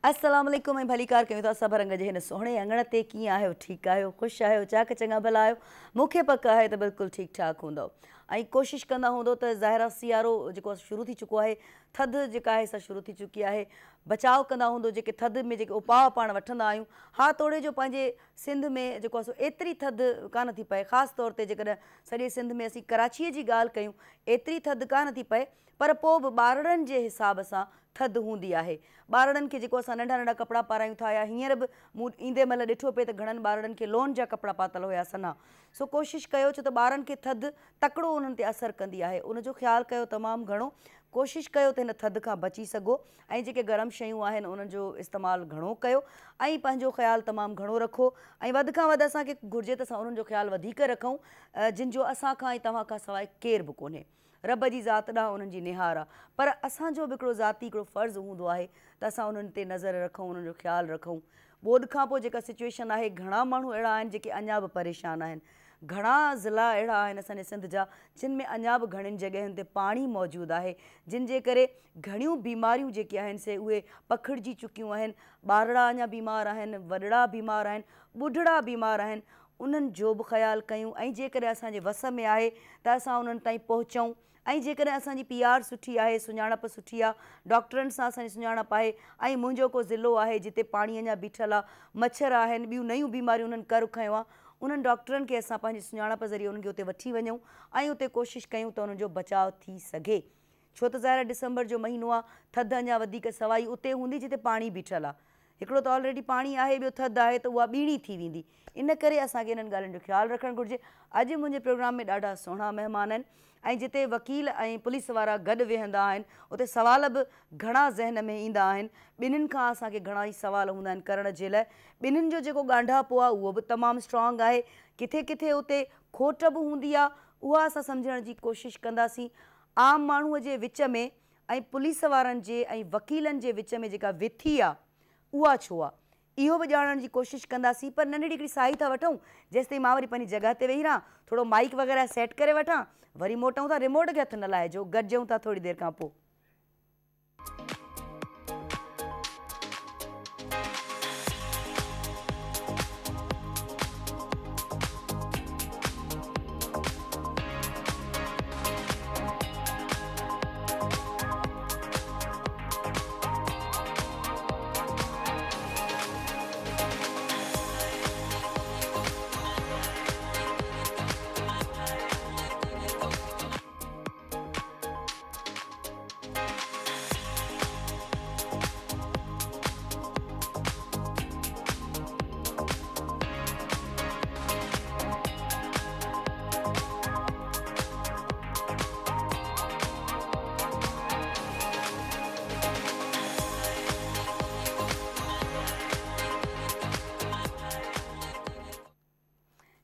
अस्सलाम वालेकुम ऐं भली कार कयूं था सभ रंग जे हिन सोहणे अंगण ते। कीअं आहियो? ठीकु आहियो? ख़ुशि आहियो? चाक चङा भला आहियो? मूंखे पक आहे त बिल्कुलु ठीकु ठाकु हूंदव ऐं कोशिशि कंदा हूंदो त ज़ाहिर सियारो जेको शुरू थी चुको आहे, थधि जेका आहे सा शुरू थी चुकी आहे। बचाव कंदा हूंदो जेके थधि में जेके उपाउ पाण वठंदा आहियूं। हा तोड़े जो पंहिंजे सिंध में जेको आहे एतिरी थधि कान थी पए, ख़ासि तौर ते जेकॾहिं सॼे सिंध में असीं कराचीअ जी ॻाल्हि कयूं, एतिरी थधि कान थी पए, पर पोइ बि ॿारड़नि जे हिसाब सां थधि हूंदी आहे। ॿारड़नि खे जेको असां नंढा नंढा कपिड़ा पारायूं था, या हींअर बि मूं ईंदे महिल ॾिठो पिए त घणनि ॿारड़नि खे लोन जा कपिड़ा पातल हुया सना। सो कोशिशि कयो छो त ॿारनि खे थधि तकिड़ो उन्हनि ते असरु कंदी आहे, उनजो ख़्यालु कयो तमामु घणो। कोशिशि कयो त हिन थधि खां बची सघो ऐं जेके गरम शयूं आहिनि उन्हनि जो इस्तेमालु घणो कयो ऐं पंहिंजो ख़्यालु तमामु घणो रखो। ऐं वधि खां वधि असांखे घुरिजे त असां उन्हनि जो ख़्यालु वधीक रखूं जिन जो असां खां ऐं तव्हां खां सवाइ केर बि कोन्हे। रब जी ज़ात ॾांहुं उन्हनि जी निहार आहे, पर असांजो बि हिकिड़ो ज़ाती हिकिड़ो फ़र्ज़ु हूंदो आहे त असां उन्हनि ते नज़र रखूं, उन्हनि जो ख़्यालु रखूं। ॿोॾि खां पोइ जेका सिचुएशन आहे, घणा माण्हू अहिड़ा आहिनि जेके अञा बि परेशान आहिनि। घणा ज़िला अहिड़ा आहिनि असांजे सिंध जा जिन में अञा बि घणियुनि जॻहियुनि ते पाणी मौजूदु आहे, जिन जे करे घणियूं बीमारियूं जेके आहिनि से उहे पखिड़िजी चुकियूं आहिनि। ॿारड़ा अञा बीमार आहिनि, वॾड़ा बीमार आहिनि, ॿुढड़ा बीमार आहिनि। उन्हनि जो बि ख़्यालु कयूं ऐं जेकॾहिं असांजे वस में आहे त असां उन्हनि ताईं पहुचूं। ऐं जेकॾहिं असांजी PR सुठी आहे, सुञाणप सुठी आहे, डॉक्टरनि सां असांजी सुञाणप आहे ऐं मुंहिंजो को ज़िलो आहे जिते पाणी अञा बीठल आहे, मच्छर आहिनि, ॿियूं नयूं बीमारियूं उन्हनि कर खयो आहे, उन्हनि डॉक्टरनि खे असां पंहिंजी सुञाणप ज़रिए उन्हनि खे उते वठी वञूं ऐं उते कोशिशि कयूं त उन्हनि जो बचाव थी सघे। छो त ज़ाहिर डिसंबर जो महीनो आहे, थधि अञा वधीक सवाई उते हूंदी जिते पाणी बीठल आहे। हिकिड़ो त ऑलरेडी पाणी आहे, ॿियो थधि आहे त उहा ॿीणी थी वेंदी। इन करे असांखे इन्हनि ॻाल्हियुनि जो ख़्यालु रखणु घुरिजे। अॼु मुंहिंजे प्रोग्राम में ॾाढा सुहिणा महिमान आहिनि ऐं जिते वकील ऐं पुलिस वारा गॾु वेहंदा आहिनि उते सवाल बि घणा ज़हन में ईंदा आहिनि। ॿिन्हिनि खां असांखे घणा ई सवाल हूंदा आहिनि करण जे लाइ। ॿिन्हिनि जो जेको ॻांढापो आहे उहो बि तमामु स्ट्रॉन्ग आहे। किथे किथे उते खोट बि हूंदी आहे, उहा असां सम्झण जी कोशिशि कंदासीं। आम माण्हूअ जे विच में ऐं पुलिस वारनि जे ऐं वकीलनि जे विच में जेका विथी आहे उहा छो आहे, इहो बि ॼाणण जी कोशिशि कंदासीं। पर नंढड़ी हिकिड़ी साई था वठूं, जेसिताईं मां वरी पंहिंजी जॻह ते वेही रहां, थोरो माइक वग़ैरह सेट करे वठां, वरी मोटूं था। रिमोट खे हथु न लाहिजो, गॾिजूं था थोरी देरि खां पोइ।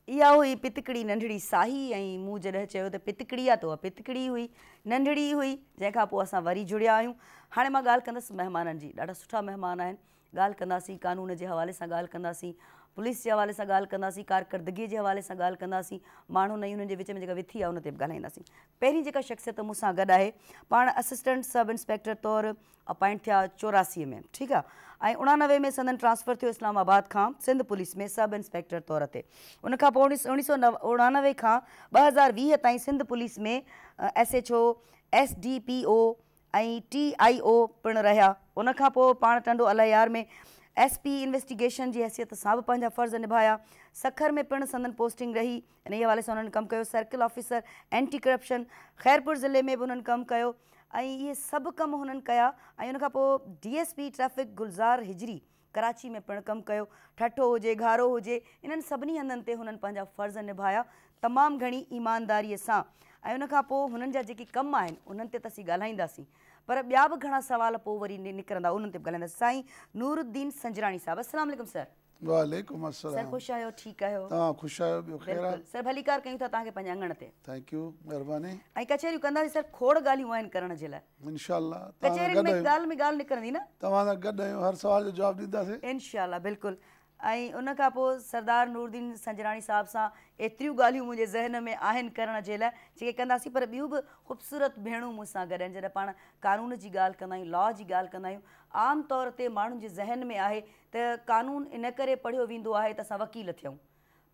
इहा हुई पितकड़ी नंढड़ी साही। ऐं मूं जॾहिं चयो त पितकड़ी आहे त उहा पितकड़ी हुई, नंढड़ी हुई। जंहिंखां पोइ असां वरी जुड़िया आहियूं। हाणे मां ॻाल्हि कंदसि महिमाननि जी। ॾाढा सुठा महिमान आहिनि। ॻाल्हि कंदासीं कानून जे हवाले सां, ॻाल्हि कंदासीं पुलिस जे हवाले सां, ॻाल्हि कंदासीं कारकर्दगीअ जे हवाले सां, ॻाल्हि कंदासीं माण्हू नयूं हुननि जे विच में जेका विथी आहे उन ते बि ॻाल्हाईंदासीं। पहिरीं जेका शख़्सियत मूंसां गॾु आहे, पाण असिस्टेंट सब इंस्पेक्टर तौरु अपॉइंट थिया 84 में, ठीकु आहे। ऐं 89 में संदन ट्रांसफ़र थियो इस्लामाबाद खां सिंध पुलिस में सब इंस्पेक्टर तौर ते। उनखां पोइ 1999 खां 2020 ताईं सिंध पुलिस में SHO, SDPO ऐं TIO पिणु रहिया। उनखां पोइ पाण टंडो अलयार में SP इन्वेस्टिगेशन जी हैसियत सां बि पंहिंजा फ़र्ज़ निभाया। सखर में पिणु संदन पोस्टिंग रही, इन जे हवाले सां उन्हनि कमु कयो। Circle officer anti corruption Khairpur ज़िले में बि उन्हनि कमु कयो ऐं इहे सभु कम हुननि कया। ऐं उनखां पोइ DSP ट्रैफ़िक गुलज़ार हिजरी कराची में पिणु कमु कयो। ठठो हुजे, घारो हुजे, इन्हनि सभिनी हंधनि ते हुननि पंहिंजा फ़र्ज़ निभाया तमामु घणी ईमानदारीअ सां। ऐं उनखां पोइ हुननि जा जेके कम आहिनि उन्हनि ते त असीं ॻाल्हाईंदासीं, पर ॿिया बि घणा सवाल पोइ वरी निकिरंदा, उन्हनि ते बि ॻाल्हाईंदासीं। साईं नूरुद्दीन संजराणी साहब, अस्सलाम वालेकुम सर। वालेकुम अस्सलाम। सर ख़ुशि आहियो? ठीकु आहियो? तव्हां ख़ुशि आहियो? ॿियो ख़ैर आहे? सर भली कार कयूं था तव्हांखे पंहिंजे अंगण ते। थैंक यू, महिरबानी। ऐं कचहरियूं कंदासीं सर, खोड़ ॻाल्हियूं आहिनि करण जे लाइ। इंशाअल्लाह कचहरियुनि में ॻाल्हि निकिरंदी न। तव्हां सां गॾु आहियूं, हर सवाल जो जवाबु ॾींदासीं इंशाअल्लाह, बिल्कुलु। ऐं उन खां पोइ सरदार नूरदीन संजराणी साहब सां एतिरियूं ॻाल्हियूं मुंहिंजे ज़हन में आहिनि करण जे लाइ जेके कंदासीं, पर ॿियूं बि ख़ूबसूरत भेणूं मूंसां गॾु आहिनि। जॾहिं पाण कानून जी ॻाल्हि कंदा आहियूं, लॉ जी ॻाल्हि कंदा आहियूं, आम तौर ते माण्हुनि जे ज़हन में आहे त कानून इन करे पढ़ियो वेंदो आहे त असां वकील थियूं,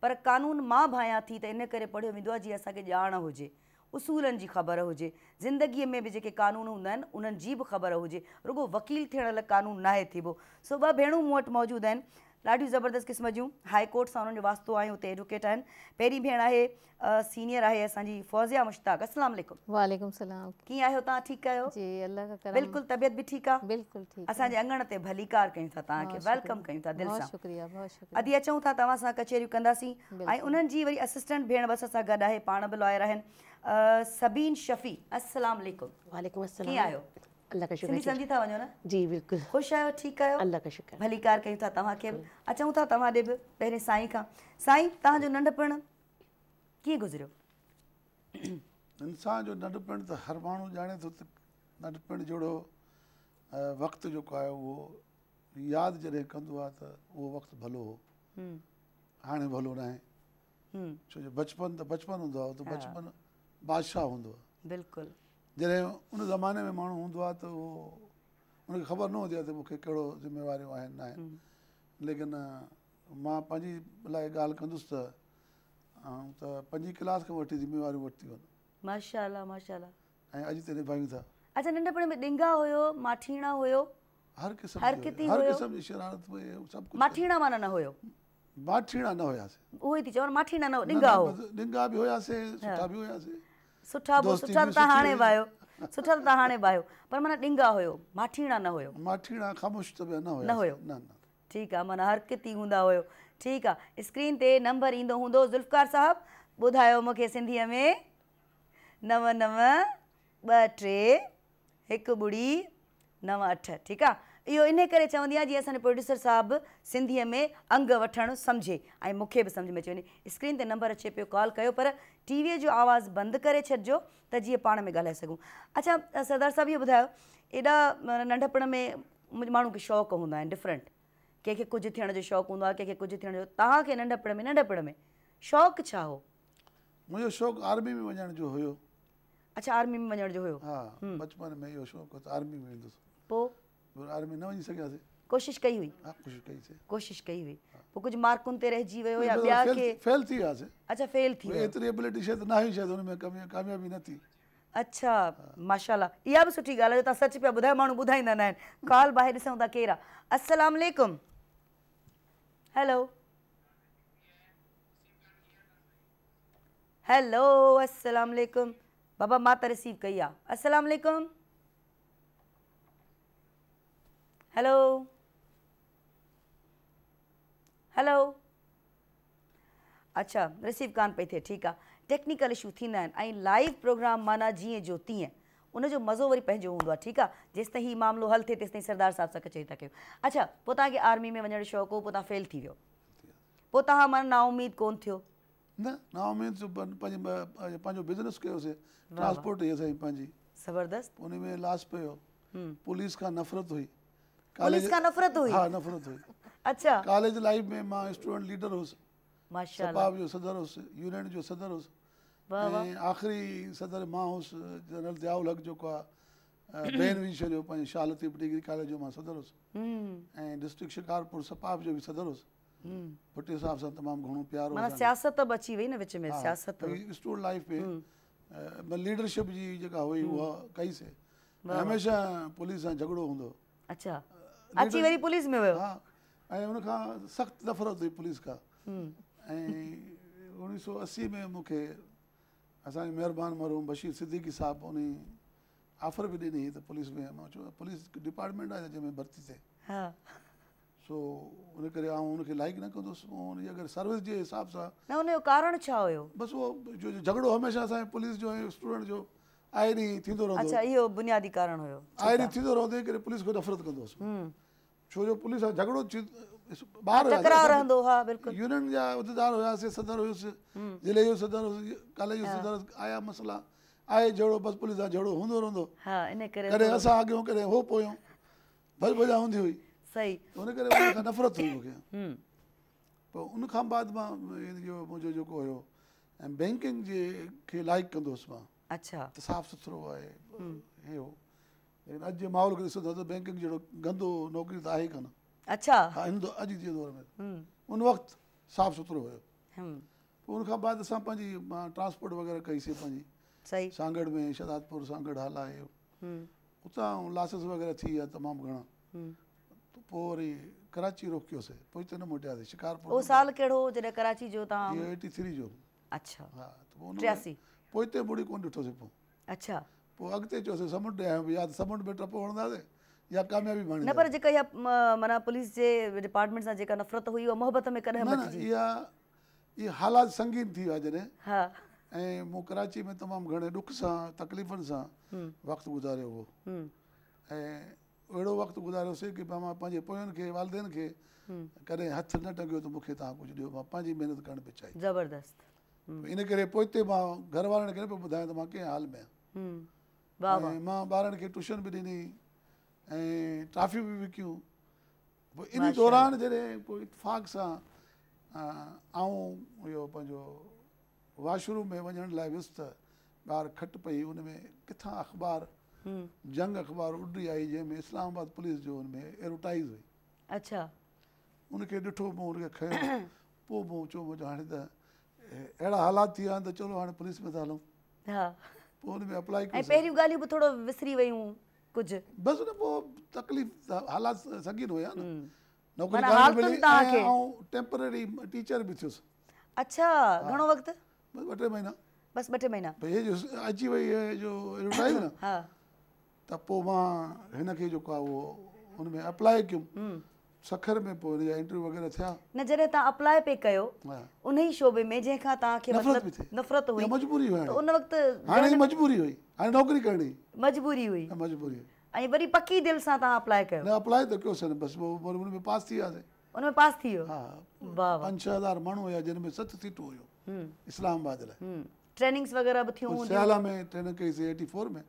पर कानून मां भायां थी त इन करे पढ़ियो वेंदो आहे जीअं असांखे ॼाण हुजे, उसूलनि जी ख़बर हुजे, ज़िंदगीअ में बि जेके कानून हूंदा आहिनि उन्हनि जी बि ख़बर हुजे, रुॻो वकील थियण लाइ कानून नाहे थीबो। सो ॿ भेणूं मूं वटि मौजूदु आहिनि, ॾाढियूं ज़बरदस्त क़िस्म जूं, हाई कोर्ट सां उन्हनि जो वास्तो आहे, हुते एडवोकेट आहिनि। पहिरीं भेण आहे सीनियर आहे असांजी फौज़िया मुश्ताक। अस्सलाम वालेकुम। वालेकुम सलाम। कीअं आहियो तव्हां? ठीकु आहियो? जी अल्लाह का करम। बिल्कुलु तबियत बि ठीकु आहे? बिल्कुलु ठीकु। असांजे अंगण ते भलीकार कयूं था, तव्हांखे वेलकम कयूं था दिलि सां। बहुत शुक्रिया, बहुत शुक्रिया। अदी अचूं था तव्हां सां कचहरियूं कंदासीं। ऐं उन्हनि जी वरी असिस्टेंट भेण बस सां गॾु आहे, पाण बि लॉयर आहिनि, सबीन शफ़ी। अस्सलाम वालेकुम। वालेकुम अस्सलाम। कीअं आहियो? अल्लाह का शुक्र। सिंधी सम्झी था वञो न? जी बिल्कुलु। ख़ुशि आहियो? ठीकु आहियो? अल्लाह का शुक्र। भलीकार कयूं था तव्हांखे बि। अचूं था तव्हां ॾे बि पहिरें साईं खां। साईं, तव्हांजो नंढपण कीअं गुज़रियो? इंसान जो नंढपण त हर माण्हू ॼाणे थो त नंढपण जहिड़ो वक़्तु जेको आहे उहो यादि जॾहिं कंदो आहे त उहो वक़्तु भलो हो, हाणे भलो न आहे। छो जो बचपन त बचपन हूंदो आहे, त बचपन बादशाह हूंदो आहे। बिल्कुलु। जॾहिं उन ज़माने में माण्हू हूंदो आहे त उहो उनखे ख़बर न हूंदी आहे त मूंखे कहिड़ो ज़िम्मेवारियूं आहिनि न आहिनि। लेकिन मां पंहिंजी लाइ ॻाल्हि कंदुसि त 5वीं क्लास खां वठी ज़िम्मेवारियूं वरितियूं आहिनि। माशाअल्लाह माशाअल्लाह। ऐं अॼु ताईं निभायूं था। अच्छा, नंढपण में ॾिंगा हुयो, माठीणा हुयो? हर क़िस्म हर जी किथे हर हुयो? क़िस्म जी शरारत सभु कुझु। माठीणा माना न हुयो? माठीणा न हुयासीं। उहो ई थी चवां, माठीणा न हो, ॾिंगा हो। ॾिंगा बि हुयासीं, सुठा बि हुयासीं। सुठा बि, दोस्ती सुठा बि त तव्हां सुठी हाणे हुई। वायो, सुठा त तव्हां हाणे वायो, पर माना ॾिंगा हुयो, माठीणा न हुयो। माठीणा ख़ामोश त न हुया। न हुयो। न न। ठीकु आहे, माना हर किथे हूंदा हुयो। ठीकु आहे, स्क्रीन ते नंबर ईंदो हूंदो। ज़ुल्फ़कार साहब ॿुधायो मूंखे सिंधीअ में। 9923 ठीकु आहे। इहो इन करे चवंदी आहियां जीअं असांजे प्रोड्यूसर साहब सिंधीअ में अंग वठणु सम्झे ऐं मूंखे बि सम्झ में अची वञे। स्क्रीन ते नंबर अचे पियो, कॉल कयो, पर टीवीअ जो आवाज़ु बंदि करे छॾिजो त जीअं पाण में ॻाल्हाए सघूं। अच्छा सरदार साहब, इहो ॿुधायो, एॾा नंढपण में माण्हू खे शौक़ु हूंदा आहिनि डिफरेंट, कंहिंखे कुझु थियण जो शौक़ु हूंदो आहे, कंहिंखे कुझु थियण जो। तव्हांखे नंढपण में शौक़ु छा हो? मुंहिंजो शौक़ु आर्मी में वञण जो हुयो। अच्छा, आर्मी में वञण जो हुयो? हा, बचपन में इहो शौक़ु हो त आर्मी में वेंदुसि। पोइ आर्मी न वञी सघियासीं। कोशिशि कई हुई? हा, कोशिशि कई हुई। पोइ कुझु मार्कुनि ते रहिजी वियो या ॿिया खे? फेल थी वियासीं। अच्छा, फेल थी वियो। एतिरी एबिलिटी शायदि न हुई, शायदि हुन में कामयाबी न थी। अच्छा, माशाअल्लाह, इहा बि सुठी ॻाल्हि आहे, तव्हां सच पिया ॿुधायो, माण्हू ॿुधाईंदा न आहिनि। कॉल ॿाहिरि ॾिसूं था केरु आहे। अस्सलाम वालेकुम। हेलो हेलो, अस्सलाम वालेकुम। बाबा मां त रिसीव कई आहे। अस्सलाम वालेकुम। Hello hello. अच्छा, रिसीव कान पई थिए। ठीकु आहे, टेक्निकल इशू थींदा आहिनि ऐं लाइव प्रोग्राम माना जीअं जो तीअं, उनजो मज़ो वरी पंहिंजो हूंदो आहे। ठीकु आहे, जेसि ताईं हीउ मामिलो हल थिए तेसि ताईं सरदार साहब सां कचहरी था कयूं। अच्छा, पोइ तव्हांखे आर्मी में वञण जो शौक़ु हो, पोइ तव्हां फेल थी वियो, पोइ तव्हां माना नाउमीद कोन थियो? न, नाउमीद पंहिंजो बिज़नेस कयोसीं, ट्रांसपोर्ट हुई असांजी पंहिंजी। ज़बरदस्त। उन में लॉस पियो। पुलिस खां नफ़रत हुई। पुलिस खां नफ़रत हुई? हा, नफ़रत हुई। अच्छा। कॉलेज लाइफ में मां स्टूडेंट लीडर हुउसि, माशाअल्लाह। सपाब जो सदर हुउसि, यूनियन जो सदर हुउसि, ऐं आख़िरी सदर मां हुउसि। जनरल ज़ियाउल हक़ जेको आहे बेन विझी छॾियो, पंहिंजे शालतीफ़ डिग्री कॉलेज जो मां सदर हुउसि, ऐं डिस्ट्रिक्ट शिकारपुर सपाब जो बि सदर हुउसि। भुट्टे साहब सां तमामु घणो प्यार माना सियासत बि अची वई न विच में। सियासत स्टूडेंट लाइफ में लीडरशिप जी जेका हुई उहा कईसीं। हमेशह पुलिस सां झगड़ो हूंदो। अच्छा, अची वरी पुलिस में वियो? हा, ऐं उनखां सख़्तु नफ़रत हुई पुलिस खां। ऐं 1980 में मूंखे असांजे महिरबानी मरहूम बशीर सिद्दीकी साहब उन ऑफर बि ॾिनी त पुलिस में। मां चयो पुलिस डिपार्टमेंट आहे जंहिंमें भर्ती थिए। हा। सो उन करे आउं उनखे लाइक न कंदुसि। उनजी अगरि सर्विस जे हिसाब सां न, उनजो कारण छा हुयो? बसि उहो जो झगड़ो हमेशह असांजे पुलिस जो ऐं स्टूडेंट जो आए ॾींहुं थींदो रहंदो। अच्छा, इहो बुनियादी कारण हुयो। आए ॾींहुं थींदो रहंदो करे पुलिस खां नफ़रत कंदो हुउसि। छो जो पुलिस सां झगड़ो ॿाहिरि टकराव रहंदो। हा, बिल्कुलु। यूनियन जा उहिदेदार हुयासीं, सदर हुयुसि, ज़िले जो सदर हुयुसि, कॉलेज जो सदर, आया मसइला आहे झगड़ो, बसि पुलिस सां झगड़ो हूंदो रहंदो। हा, इन करे कॾहिं असां अॻियों कॾहिं हो पोयूं, भॼ भॼा हूंदी हुई। सही। हुन करे उन खां नफ़रत हुई मूंखे। पोइ उन खां बाद मां इहो मुंहिंजो जेको हुयो ऐं बैंकिंग जे खे लाइक कंदुसि मां अच्छा त साफ़ सुथरो आहे हे हो लेकिन अॼु जे माहौल खे ॾिसो था त बैंकिंग जहिड़ो गंदो नौकिरी त आहे ई कान अच्छा हा अॼु जे दौर में उन वक़्तु साफ़ सुथरो हुयो पोइ उनखां बाद असां पंहिंजी मां ट्रांसपोर्ट वग़ैरह कईसीं पंहिंजी सही सांगड़ में शहदादपुर सांगड़ हाल आहे उतां लाइसेंस वग़ैरह थी विया तमामु घणा त पोइ वरी कराची रोकियोसीं पोइ हिते न मोटियासीं शिकारपुर उहो साल कहिड़ो हो जॾहिं कराची जो तव्हां इहो 83 जो अच्छा हा त पोइ 83 पोइ हिते मुड़ी कोन ॾिठोसीं पोइ अच्छा पोइ अॻिते चयोसीं समुंड ॾे आहियूं या त समुंड में टप वणंदासीं या कामयाबी न माणी पर जेका इहा माना पुलिस जे डिपार्टमेंट सां जेका नफ़रत हुई उहा मोहबत में कॾहिं न न मटिजी इहा हालात संगीन थी विया जॾहिं हा ऐं मूं कराची में तमामु घणे ॾुख सां तकलीफ़ुनि सां वक़्तु गुज़ारियो हो ऐं अहिड़ो वक़्तु गुज़ारियोसीं की मां पंहिंजे पोयनि खे वालदेन खे कॾहिं हथु न टंगियो त मूंखे तव्हां कुझु ॾियो मां पंहिंजी महिनत करणु पियो चाहियां ज़बरदस्त इन करे पोइ हिते मां घर वारनि खे न पियो ॿुधायां त मां कंहिं हाल में आहियां ऐं मां ॿारनि खे ट्यूशन बि ॾिनी ऐं ट्राफियूं बि विकियूं पोइ इन दौरान जॾहिं पोइ इतफ़ाक़ सां आऊं इहो पंहिंजो वॉशरूम में वञण लाइ वियुसि त ॿाहिरि खटि पई उन में किथां अख़बार जंग अख़बार उॾी आई जंहिंमें इस्लामाबाद पुलिस जो हुन में एडवर्टाइज़ हुई अच्छा उनखे ॾिठो मूं उनखे खयो पोइ मूं चयो मुंहिंजो हाणे त अहिड़ा हालात थी विया आहिनि त चलो हाणे पुलिस में था हलूं हा पोइ हुन में अप्लाई ऐं कयोसीं पहिरियूं ॻाल्हियूं बि थोरो विसरी वियूं कुझु बसि न पोइ तकलीफ़ हालात संगीन हुया न नौकिरी माना करणु हालतुनि मिली तव्हांखे ऐं टेम्पररी टीचर बि थियुसि अच्छा घणो वक़्तु बसि 2-3 महीना बसि 2-3 महीना भई हे जो अची वई हे जो एडवर्टाइज़ न हा त पोइ मां हिनखे जेको आहे उहो हुन में अप्लाई कयुमि सखर में पोइ हिन जा इंटरव्यू वग़ैरह थिया न जॾहिं तव्हां अप्लाई पे कयो हा उन ई शोबे में जंहिंखां तव्हांखे नफ़रत बि मतिलबु थिए नफ़रत हुई या मजबूरी हुई त उन वक़्तु हाणे ही मजबूरी हुई हाणे नौकिरी करणी मजबूरी हुई मजबूरी हुई ऐं वरी पकी दिलि सां तव्हां अप्लाई कयो न अप्लाई त कयोसीं न बसि पोइ हुन में पास थी वियासीं उन में पास थी वियो हा वाह वाह 5-6 हज़ार माण्हू हुया जिन में 7 सीटूं हुयूं इस्लामाबाद लाइ ट्रेनिंग्स वग़ैरह बि थियूं हूंदियूं सियाला में ट्रेनिंग कईसीं 84 में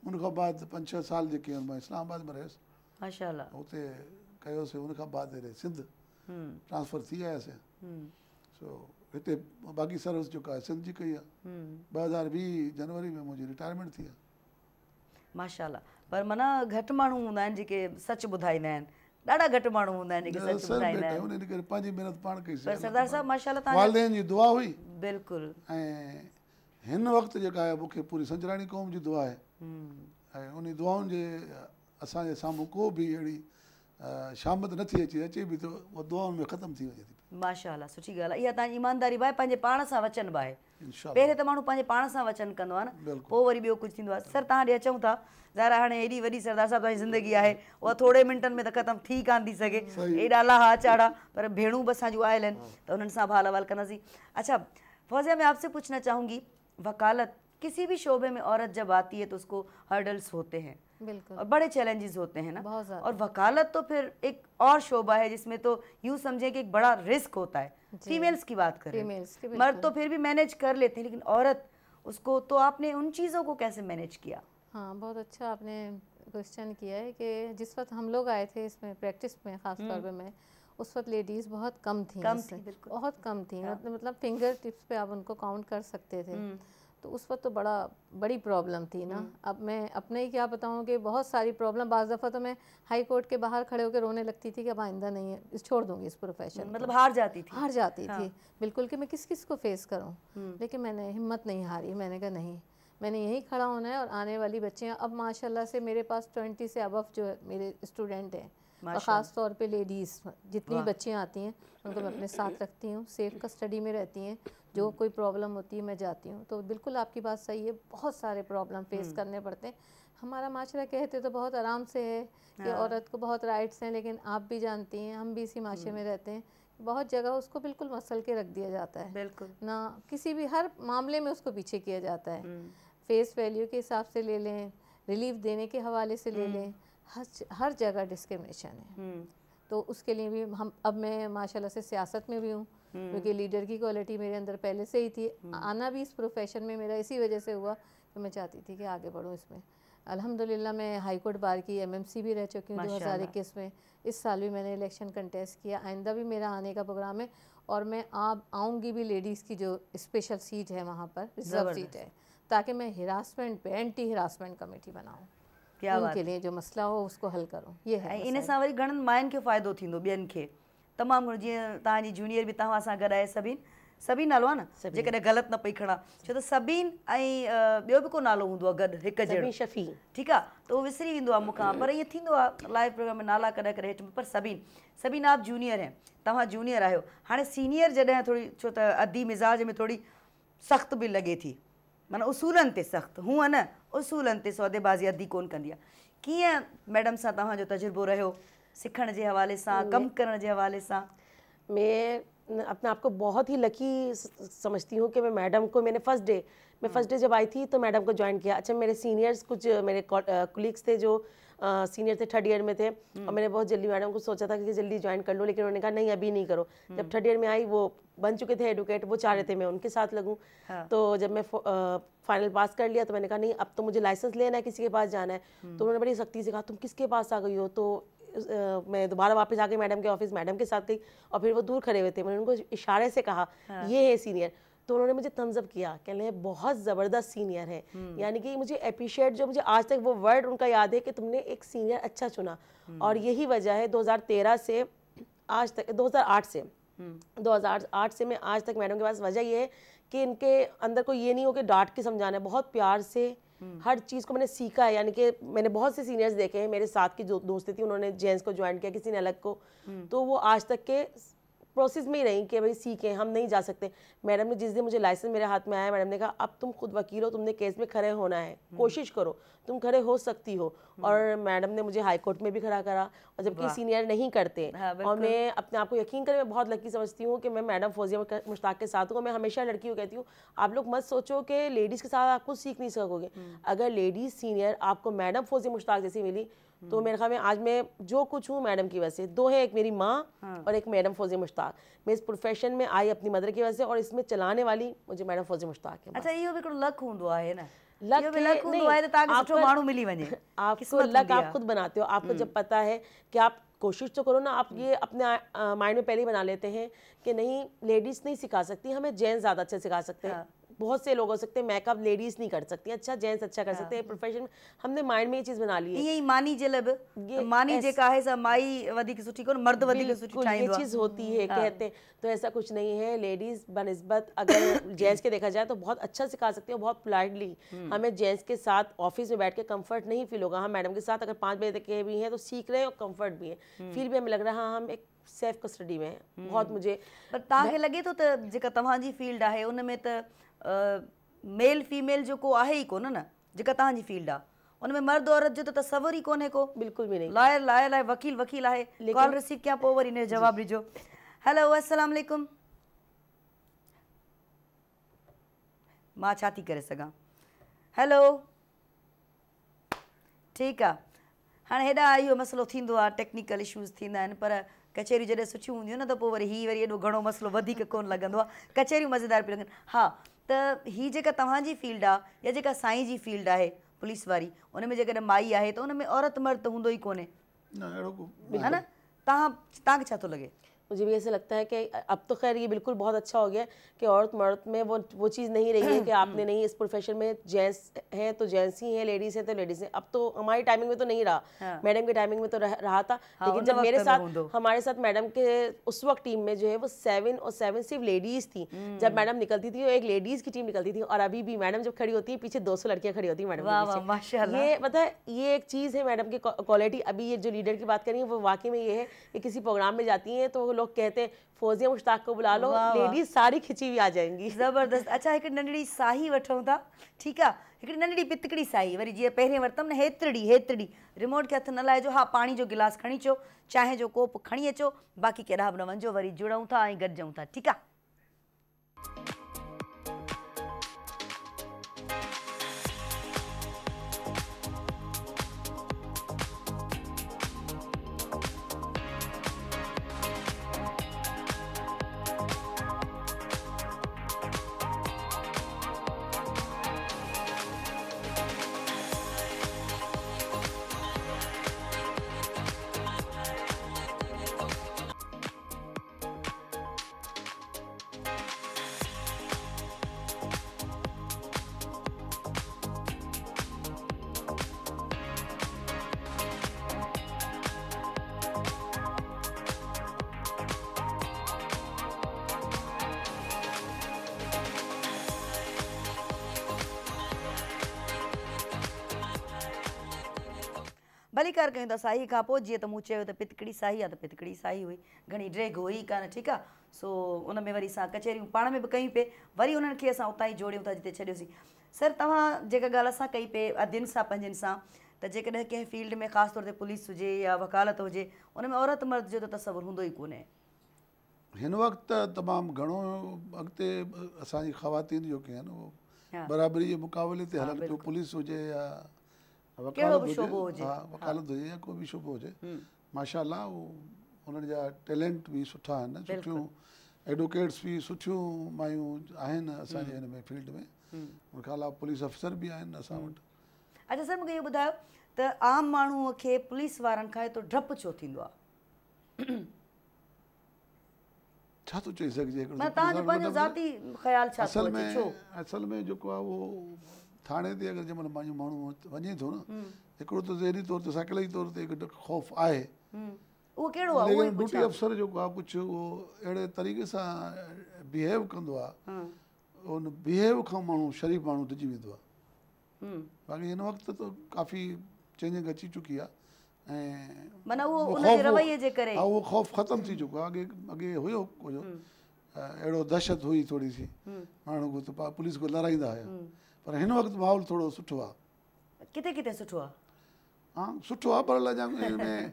उन खां बाद 5-6 साल जेके आहिनि मां इस्लामाबाद में रहियुसि माशाल्लाह हुते कयोसीं उन खां बाद हेॾे सिंध ट्रांसफर थी आयासीं सो हिते बाक़ी सर्विस जेका आहे सिंध जी कई आहे 2020 जनवरी में मुंहिंजी रिटायरमेंट थी आहे माशाल्लाह पर माना घटि माण्हू हूंदा आहिनि जेके सच ॿुधाईंदा आहिनि ॾाढा घटि माण्हू हूंदा आहिनि जेके सच ॿुधाईंदा आहिनि इन करे पंहिंजी महिनत पाण कईसीं पर सरदार साहब माशाल्लाह तव्हां वालदेन जी दुआ हुई बिल्कुलु ऐं हिन वक़्तु जेका आहे मूंखे पूरी संजराणी क़ौम जी दुआ आहे ऐं उन दुआउनि जे असांजे साम्हूं को बि अहिड़ी शामत नथी अचे बि त उहा दुआउनि में ख़तमु थी वञे थी माशाल्लाह सुठी ॻाल्हि आहे इहा तव्हांजी ईमानदारी बि आहे पंहिंजे पाण सां वचन बि आहे इंशाअल्लाह पहिरें त माण्हू पंहिंजे पाण सां वचन कंदो आहे न पोइ वरी ॿियो कुझु थींदो आहे सर तव्हां ॾे अचूं था ज़ाहिर हाणे हेॾी वॾी सरदार साहिब तव्हांजी ज़िंदगी आहे उहा थोरे मिंटनि में त ख़तमु थी कान थी सघे एॾा लाहा अचाड़ा पर भेणूं बि असांजूं आयल आहिनि त उन्हनि सां बि हाल अहवाल कंदासीं अच्छा फौजिया मैं आपसे पूछना चाहूँगी वकालत किसी भी शोबे में औरत जब आती है तो उसको हर्डल्स होते हैं बिल्कुल और बड़े चैलेंजेस होते हैं ना बहुत ज़्यादा। और वकालत तो फिर एक और शोबा है जिसमें तो यूँ समझें कि एक बड़ा रिस्क होता है फीमेल्स की बात करें फीमेल्स की मर्द तो फिर भी मैनेज कर लेते हैं लेकिन औरत उसको तो आपने उन चीज़ों को कैसे मैनेज किया हाँ बहुत अच्छा आपने क्वेश्चन किया है कि जिस वक्त हम लोग आए थे इसमें प्रैक्टिस में ख़ास तौर पे मैं उस वक्त लेडीज़ बहुत कम थी बहुत कम थी मतलब फिंगर टिप्स पे आप उनको काउंट कर सकते थे तो उस वक्त तो बड़ी प्रॉब्लम थी ना अब मैं अपने ही क्या बताऊँ कि बहुत सारी प्रॉब्लम बाज़ दफ़ा तो मैं हाई कोर्ट के बाहर खड़े होकर रोने लगती थी कि अब आइंदा नहीं है इस छोड़ दूंगी इस प्रोफेशन मतलब हार जाती थी बिल्कुल कि मैं किस किस को फेस करूँ लेकिन मैंने हिम्मत नहीं हारी मैंने कहा नहीं मैंने यहीं खड़ा होना है और आने वाली बच्चियाँ अब माशाल्लाह से मेरे पास 20 से अबव जो मेरे स्टूडेंट हैं और ख़ास तौर पे लेडीज़ जितनी बच्चियाँ आती हैं उनको मैं अपने साथ रखती हूँ सेफ कस्टडी में रहती हैं जो कोई प्रॉब्लम होती है मैं जाती हूँ तो बिल्कुल आपकी बात सही है बहुत सारे प्रॉब्लम फेस करने पड़ते हैं हमारा माशरा कहते तो बहुत आराम से है कि औरत को बहुत राइट्स हैं लेकिन आप भी जानती हैं हम भी इसी माशरे में रहते हैं बहुत जगह उसको बिल्कुल मसल के रख दिया जाता है बिल्कुल ना किसी भी हर मामले में उसको पीछे किया जाता है फेस वैल्यू के हिसाब से ले लें रिलीफ देने के हवाले से ले लें हर जगह डिस्क्रिमिनेशन है तो उसके लिए भी हम अब मैं माशाल्लाह से सियासत में भी हूँ क्योंकि लीडर की क्वालिटी मेरे अंदर पहले से ही थी आना भी इस प्रोफेशन में मेरा इसी वजह से हुआ कि मैं चाहती थी कि आगे बढ़ूँ इसमें अल्हम्दुलिल्लाह मैं हाई कोर्ट बार की एमएमसी भी रह चुकी हूँ 2021 में। इस साल भी मैंने इलेक्शन कंटेस्ट किया, आइंदा भी मेरा आने का प्रोग्राम है और मैं आऊँगी भी। लेडीज़ की जो स्पेशल सीट है वहाँ पर रिजर्व सीट है, ताकि मैं हिरासमेंट पे एंटी हिरासमेंट कमेटी बनाऊँ, क्या उनके लिए जो मसला हो उसको हल करूँ। ये है इन सां वरी घणनि मायुनि खे फ़ाइदो थींदो, ॿियनि खे तमामु घणो। जीअं तव्हांजी जूनियर बि तव्हां सां गॾु आहे सभिनि नालो आहे न, जेकॾहिं ग़लति न पई खणा, छो त सभिनि ऐं ॿियो बि को नालो हूंदो आहे गॾु हिकु जहिड़ो शफ़ी, ठीकु आहे, त उहो विसरी वेंदो आहे मूंखां। पर ईअं थींदो आहे लाइव प्रोग्राम में नाला कॾहिं कॾहिं हेठि, पर सभिनि आप जूनियर हैं, तव्हां जूनियर आहियो। हाणे सीनियर जॾहिं थोरी, छो त अदी मिज़ाज में थोरी सख़्तु बि लॻे थी, माना उसूलनि ते सख़्तु, हूअं न उसूलनि ते सौदेबाज़ी अदी कोन कंदी आहे। कीअं मैडम सां तव्हांजो तजुर्बो रहियो सिखण जे हवाले सां, कमु करण जे हवाले सां? मैं अपने आप को बहुत ही लकी समझती हूँ कि मैं मैडम को मैंने फर्स्ट डे जब आई थी तो मैडम को ज्वाइन किया। अच्छा, मेरे सीनियर्स कुछ मेरे कोलीग्स थे जो सीनियर थे, थर्ड ईयर में थे, और मैंने बहुत जल्दी मैडम को सोचा था कि जल्दी ज्वाइन कर लो, लेकिन उन्होंने कहा नहीं अभी नहीं करो। जब थर्ड ईयर में आई, वो बन चुके थे एडवोकेट, वो चाह रहे थे मैं उनके साथ लगूँ। तो जब मैं फाइनल पास कर लिया तो मैंने कहा नहीं अब तो मुझे लाइसेंस लेना है, किसी के पास जाना है। तो उन्होंने बड़ी सख्ती से कहा तुम किसके पास आ गई हो? तो मैं दोबारा वापस आके मैडम के ऑफिस मैडम के साथ गई, और फिर वो दूर खड़े हुए थे, मैंने उनको इशारे से कहा ये है सीनियर। तो उन्होंने मुझे थम्स अप किया, कहने बहुत ज़बरदस्त सीनियर है, यानी कि मुझे अप्रिशिएट, जो मुझे आज तक वो वर्ड उनका याद है कि तुमने एक सीनियर अच्छा चुना। और यही वजह है 2013 से आज तक, 2008 से मैं आज तक मैडम के पास। वजह ये है कि इनके अंदर कोई ये नहीं हो कि डांट के समझाना है, बहुत प्यार से हर चीज़ को मैंने सीखा है। यानी कि मैंने बहुत से सीनियर्स देखे हैं, मेरे साथ की जो दोस्ती थी उन्होंने जेंट्स को ज्वाइन किया, किसी ने अलग को, तो वो आज तक के प्रोसेस में ही रही कि भाई सीखें, हम नहीं जा सकते। मैडम ने जिस दिन मुझे लाइसेंस मेरे हाथ में आया, मैडम ने कहा अब तुम खुद वकील हो, तुमने केस में खड़े होना है, कोशिश करो, तुम खड़े हो सकती हो। और मैडम ने मुझे हाई कोर्ट में भी खड़ा करा, और जबकि सीनियर नहीं करते। और मैं अपने आप को यकीन करें, मैं बहुत लकी समझती हूँ कि मैं मैडम फौजिया मुश्ताक के साथ हूँ। मैं हमेशा लड़कियों को कहती हूँ आप लोग मत सोचो कि लेडीज़ के साथ आप कुछ सीख नहीं सकोगे। अगर लेडीज़ सीनियर आपको मैडम फौजिया मुश्ताक जैसी मिली, तो मेरे ख्याल में आज मैं जो कुछ हूँ मैडम की वजह से। दो है, एक मेरी माँ और एक मैडम फौजिया मुश्ताक। मैं इस प्रोफेशन में आई अपनी मदर की वजह से, और इसमें चलाने वाली मुझे मैडम फौजिया मुश्ताक है। अच्छा, इहो बि हिकिड़ो लक हूंदो आहे न, लक हूंदो आहे त तव्हांखे सुठो माण्हू मिली वञे। आपको लक आप खुद बनाते हो। आपको जब पता है कि आप कोशिश तो करो ना, आप ये अपने माइंड में पहले ही बना लेते हैं कि नहीं लेडीज़ नहीं सिखा सकती, हमें जेंट्स ज़्यादा अच्छे सिखा सकते हैं। बहुत से लोग हो सकते हैं मेकअप लेडीज़ नहीं कर सकती, अच्छा जेंट्स अच्छा कर सकते हैं। प्रोफेशन हमने माइंड में ये चीज़ बना ली है। यही मानी जे लब मानी जेका है सा माई वधिक सुठी कोन, मर्द वधिक सुठी ठाहींदो ये चीज़ होती है, कहते हैं। तो ऐसा कुछ नहीं है, लेडीज़ बनिस्बत अगर जेंट्स के देखा जाए तो बहुत अच्छा सिखा सकते हैं, बहुत पोलाइटली। हमें जेंट्स के साथ ऑफिस में बैठ के कंफर्ट नहीं फील होगा। हम मैडम के साथ अगर 5 बजे तक के भी हैं तो सीख रहे हैं और कंफर्ट भी है, फील भी हमें लग रहा है हम एक सेफ कस्टडी में है। बहुत मुझे पर तव्हांखे लॻे थो त जेका तव्हांजी फील्ड आहे उन में त मेल फीमेल जो को आहे ई कोन न, जेका तव्हांजी फील्ड आहे उन में मर्द औरत जो त तसवुर ई कोन्हे को। बिल्कुल भी नहीं। लायर आहे, वकील आहे। कॉल रिसीव कयां, पोइ वरी हिन जो जवाबु ॾिजो। हेलो, अस्सलाम वालेकुम। मां छा थी करे सघां? हेलो, ठीकु आहे। हाणे हेॾा इहो मसइलो थींदो आहे, टेक्निकल इशूज़ थींदा आहिनि, पर कचहरियूं जॾहिं सुठियूं हूंदियूं न त पोइ वरी हीअ वरी एॾो घणो मसइलो वधीक कोन लॻंदो आहे, कचहरियूं मज़ेदार पियूं लॻनि। हा, त हीअ जेका तव्हांजी फील्ड आहे या जेका साईं जी फील्ड आहे पुलिस वारी, उन में जेकॾहिं माई आहे त उन में औरत मर्द त हूंदो ई कोन्हे, है न? तव्हांखे छा थो लॻे? मुझे भी ऐसे लगता है कि अब तो खैर ये बिल्कुल बहुत अच्छा हो गया कि औरत मर्द में वो चीज़ नहीं रही है कि आपने नहीं, इस प्रोफेशन में जेंट्स हैं तो जेंट्स ही हैं, लेडीज़ हैं तो लेडीज़ हैं। अब तो हमारी टाइमिंग में तो नहीं रहा, मैडम के टाइमिंग में तो रहा था। लेकिन जब मेरे साथ हमारे साथ मैडम के उस वक्त टीम में जो है वो 7 और 7 सिर्फ लेडीज़ थी। जब मैडम निकलती थी वो एक लेडीज़ की टीम निकलती थी, और अभी भी मैडम जब खड़ी होती है पीछे 200 लड़कियाँ खड़ी होती हैं मैडम के पीछे। ये पता है, ये एक चीज़ है मैडम की क्वालिटी। अभी ये जो लीडर की बात करेंगे वो वाकई में ये है कि किसी प्रोग्राम में जाती हैं तो लोग कहते हैं फौजिया मुश्ताक को बुला लो, लेडीज सारी खिंची हुई आ जाएंगी। ज़बरदस्त। अच्छा, हिकु नंढड़ी साही वठूं था, ठीकु आहे? हिकिड़ी नंढड़ी पितकड़ी साही, वरी जीअं पहिरें वरितमि न हेतिरी रिमोट खे हथु न लाइजो। हा, पाणी जो गिलास खणी अचो, चांहि जो कोप खणी अचो, बाक़ी केॾा बि न वञिजो, वरी जुड़ूं था ऐं गॾिजूं था, ठीकु आहे? भलीकार कयूं था साही खां पोइ जीअं त मूं चयो त पितकड़ी साही आहे त पितकड़ी साही हुई, घणी ड्रैग हुई कान, ठीकु आहे। सो उन में वरी असां कचहरियूं पाण में बि कयूं पिए, वरी उन्हनि खे असां उतां ई जोड़ियूं था जिते छॾियोसीं। सर तव्हां जेका ॻाल्हि असां कई पिए अध्ययन सां पंहिंजनि सां, त जेकॾहिं कंहिं फील्ड में ख़ासि तौर ते पुलिस हुजे या वकालत हुजे, उन में औरत मर्द जो त तसवुरु हूंदो ई कोन्हे। हिन वक़्तु तमामु घणो अॻिते असांजी ख़वातीन जेके आहिनि उहो बराबरी जे मुक़ाबले ते हलनि, जो पुलिस हुजे या वकालत हुजे या को बि शोबो हुजे, माशाअल्लाह उन्हनि जा टैलेंट बि सुठा आहिनि, सुठियूं एडवोकेट्स बि सुठियूं मायूं आहिनि असांजे हिन में फील्ड में, उनखां अलावा पुलिस अफ़सर बि आहिनि असां वटि। अच्छा सर, मूंखे इहो ॿुधायो त आम माण्हूअ खे पुलिस वारनि खां एतिरो डपु छो थींदो आहे? छा थो चई सघिजे, तव्हांजो पंहिंजो ज़ाती ख़्यालु छा थो अचे, छो? असल में जेको आहे उहो थाणे ते अगरि जंहिं महिल माण्हू वञे थो न, हिकिड़ो त ज़हनी तौर ते साइकिलजी तौर ते हिकु ख़ौफ़ आहे, उहो कहिड़ो आहे? लेकिन ड्यूटी अफ़सर जेको आहे कुझु उहो अहिड़े तरीक़े सां बिहेव कंदो आहे, उन बिहेव खां माण्हू शरीफ़ माण्हू डिॼी वेंदो आहे। बाक़ी हिन वक़्तु त काफ़ी चेंजिंग अची चुकी आहे ऐं माना उहो उनजे रवैये जे करे उहो ख़ौफ़ ख़तमु थी चुको आहे। अॻे हुयो कुझु अहिड़ो दहशत हुई थोरी सी, माण्हू को त पुलिस को लड़ाईंदा हुया, पर हिन वक़्तु माहौल थोरो सुठो आहे। किथे किथे सुठो आहे? हा सुठो आहे, पर हिन में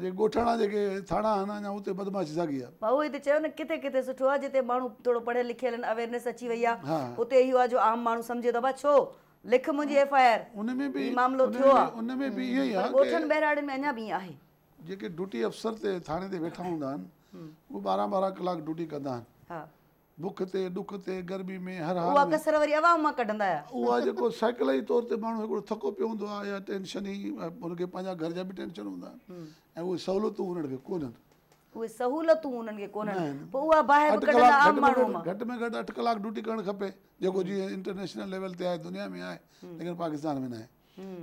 जे ॻोठाणा जेके थाणा आहिनि अञा उते बदमाशी साॻी आहे। उहो ई त चयो न, किथे किथे सुठो आहे, जिते माण्हू थोरो पढ़ियल लिखियल आहिनि, अवेयरनेस अची वई आहे, उते इहो आहे जो आम माण्हू सम्झे थो भई छो लिख मुंहिंजी FIR, उनमें बि मामलो थियो आहे। उनमें बि इहो ई आहे, ॻोठनि बहिराड़ियुनि में अञा बि आहे जेके ड्यूटी अफ़सर ते थाणे ते वेठा हूंदा आहिनि, उहे 12-12 कलाक ड्यूटी कंदा आहिनि, बुख ते ॾुख ते गर्मी में हर हाल में। कसर वरी अवाम मां कढंदा हुआ। उहा जेको साइकिल जी तौर ते माण्हू हिकिड़ो थको पियो हूंदो आहे या टेंशन ई हुनखे पंहिंजा घर जा बि टेंशन हूंदा आहिनि ऐं उहे सहूलियतूं हुननि खे कोन्हनि, उहे सहूलियतूं हुननि खे कोन्हनि, पोइ उहा ॿाहिरि कढंदा आम माण्हू मां। घटि में घटि 8 कलाक ड्यूटी करणु खपे, जेको जीअं इंटरनेशनल लेवल ते आहे, दुनिया में आहे, लेकिन पाकिस्तान में न आहे।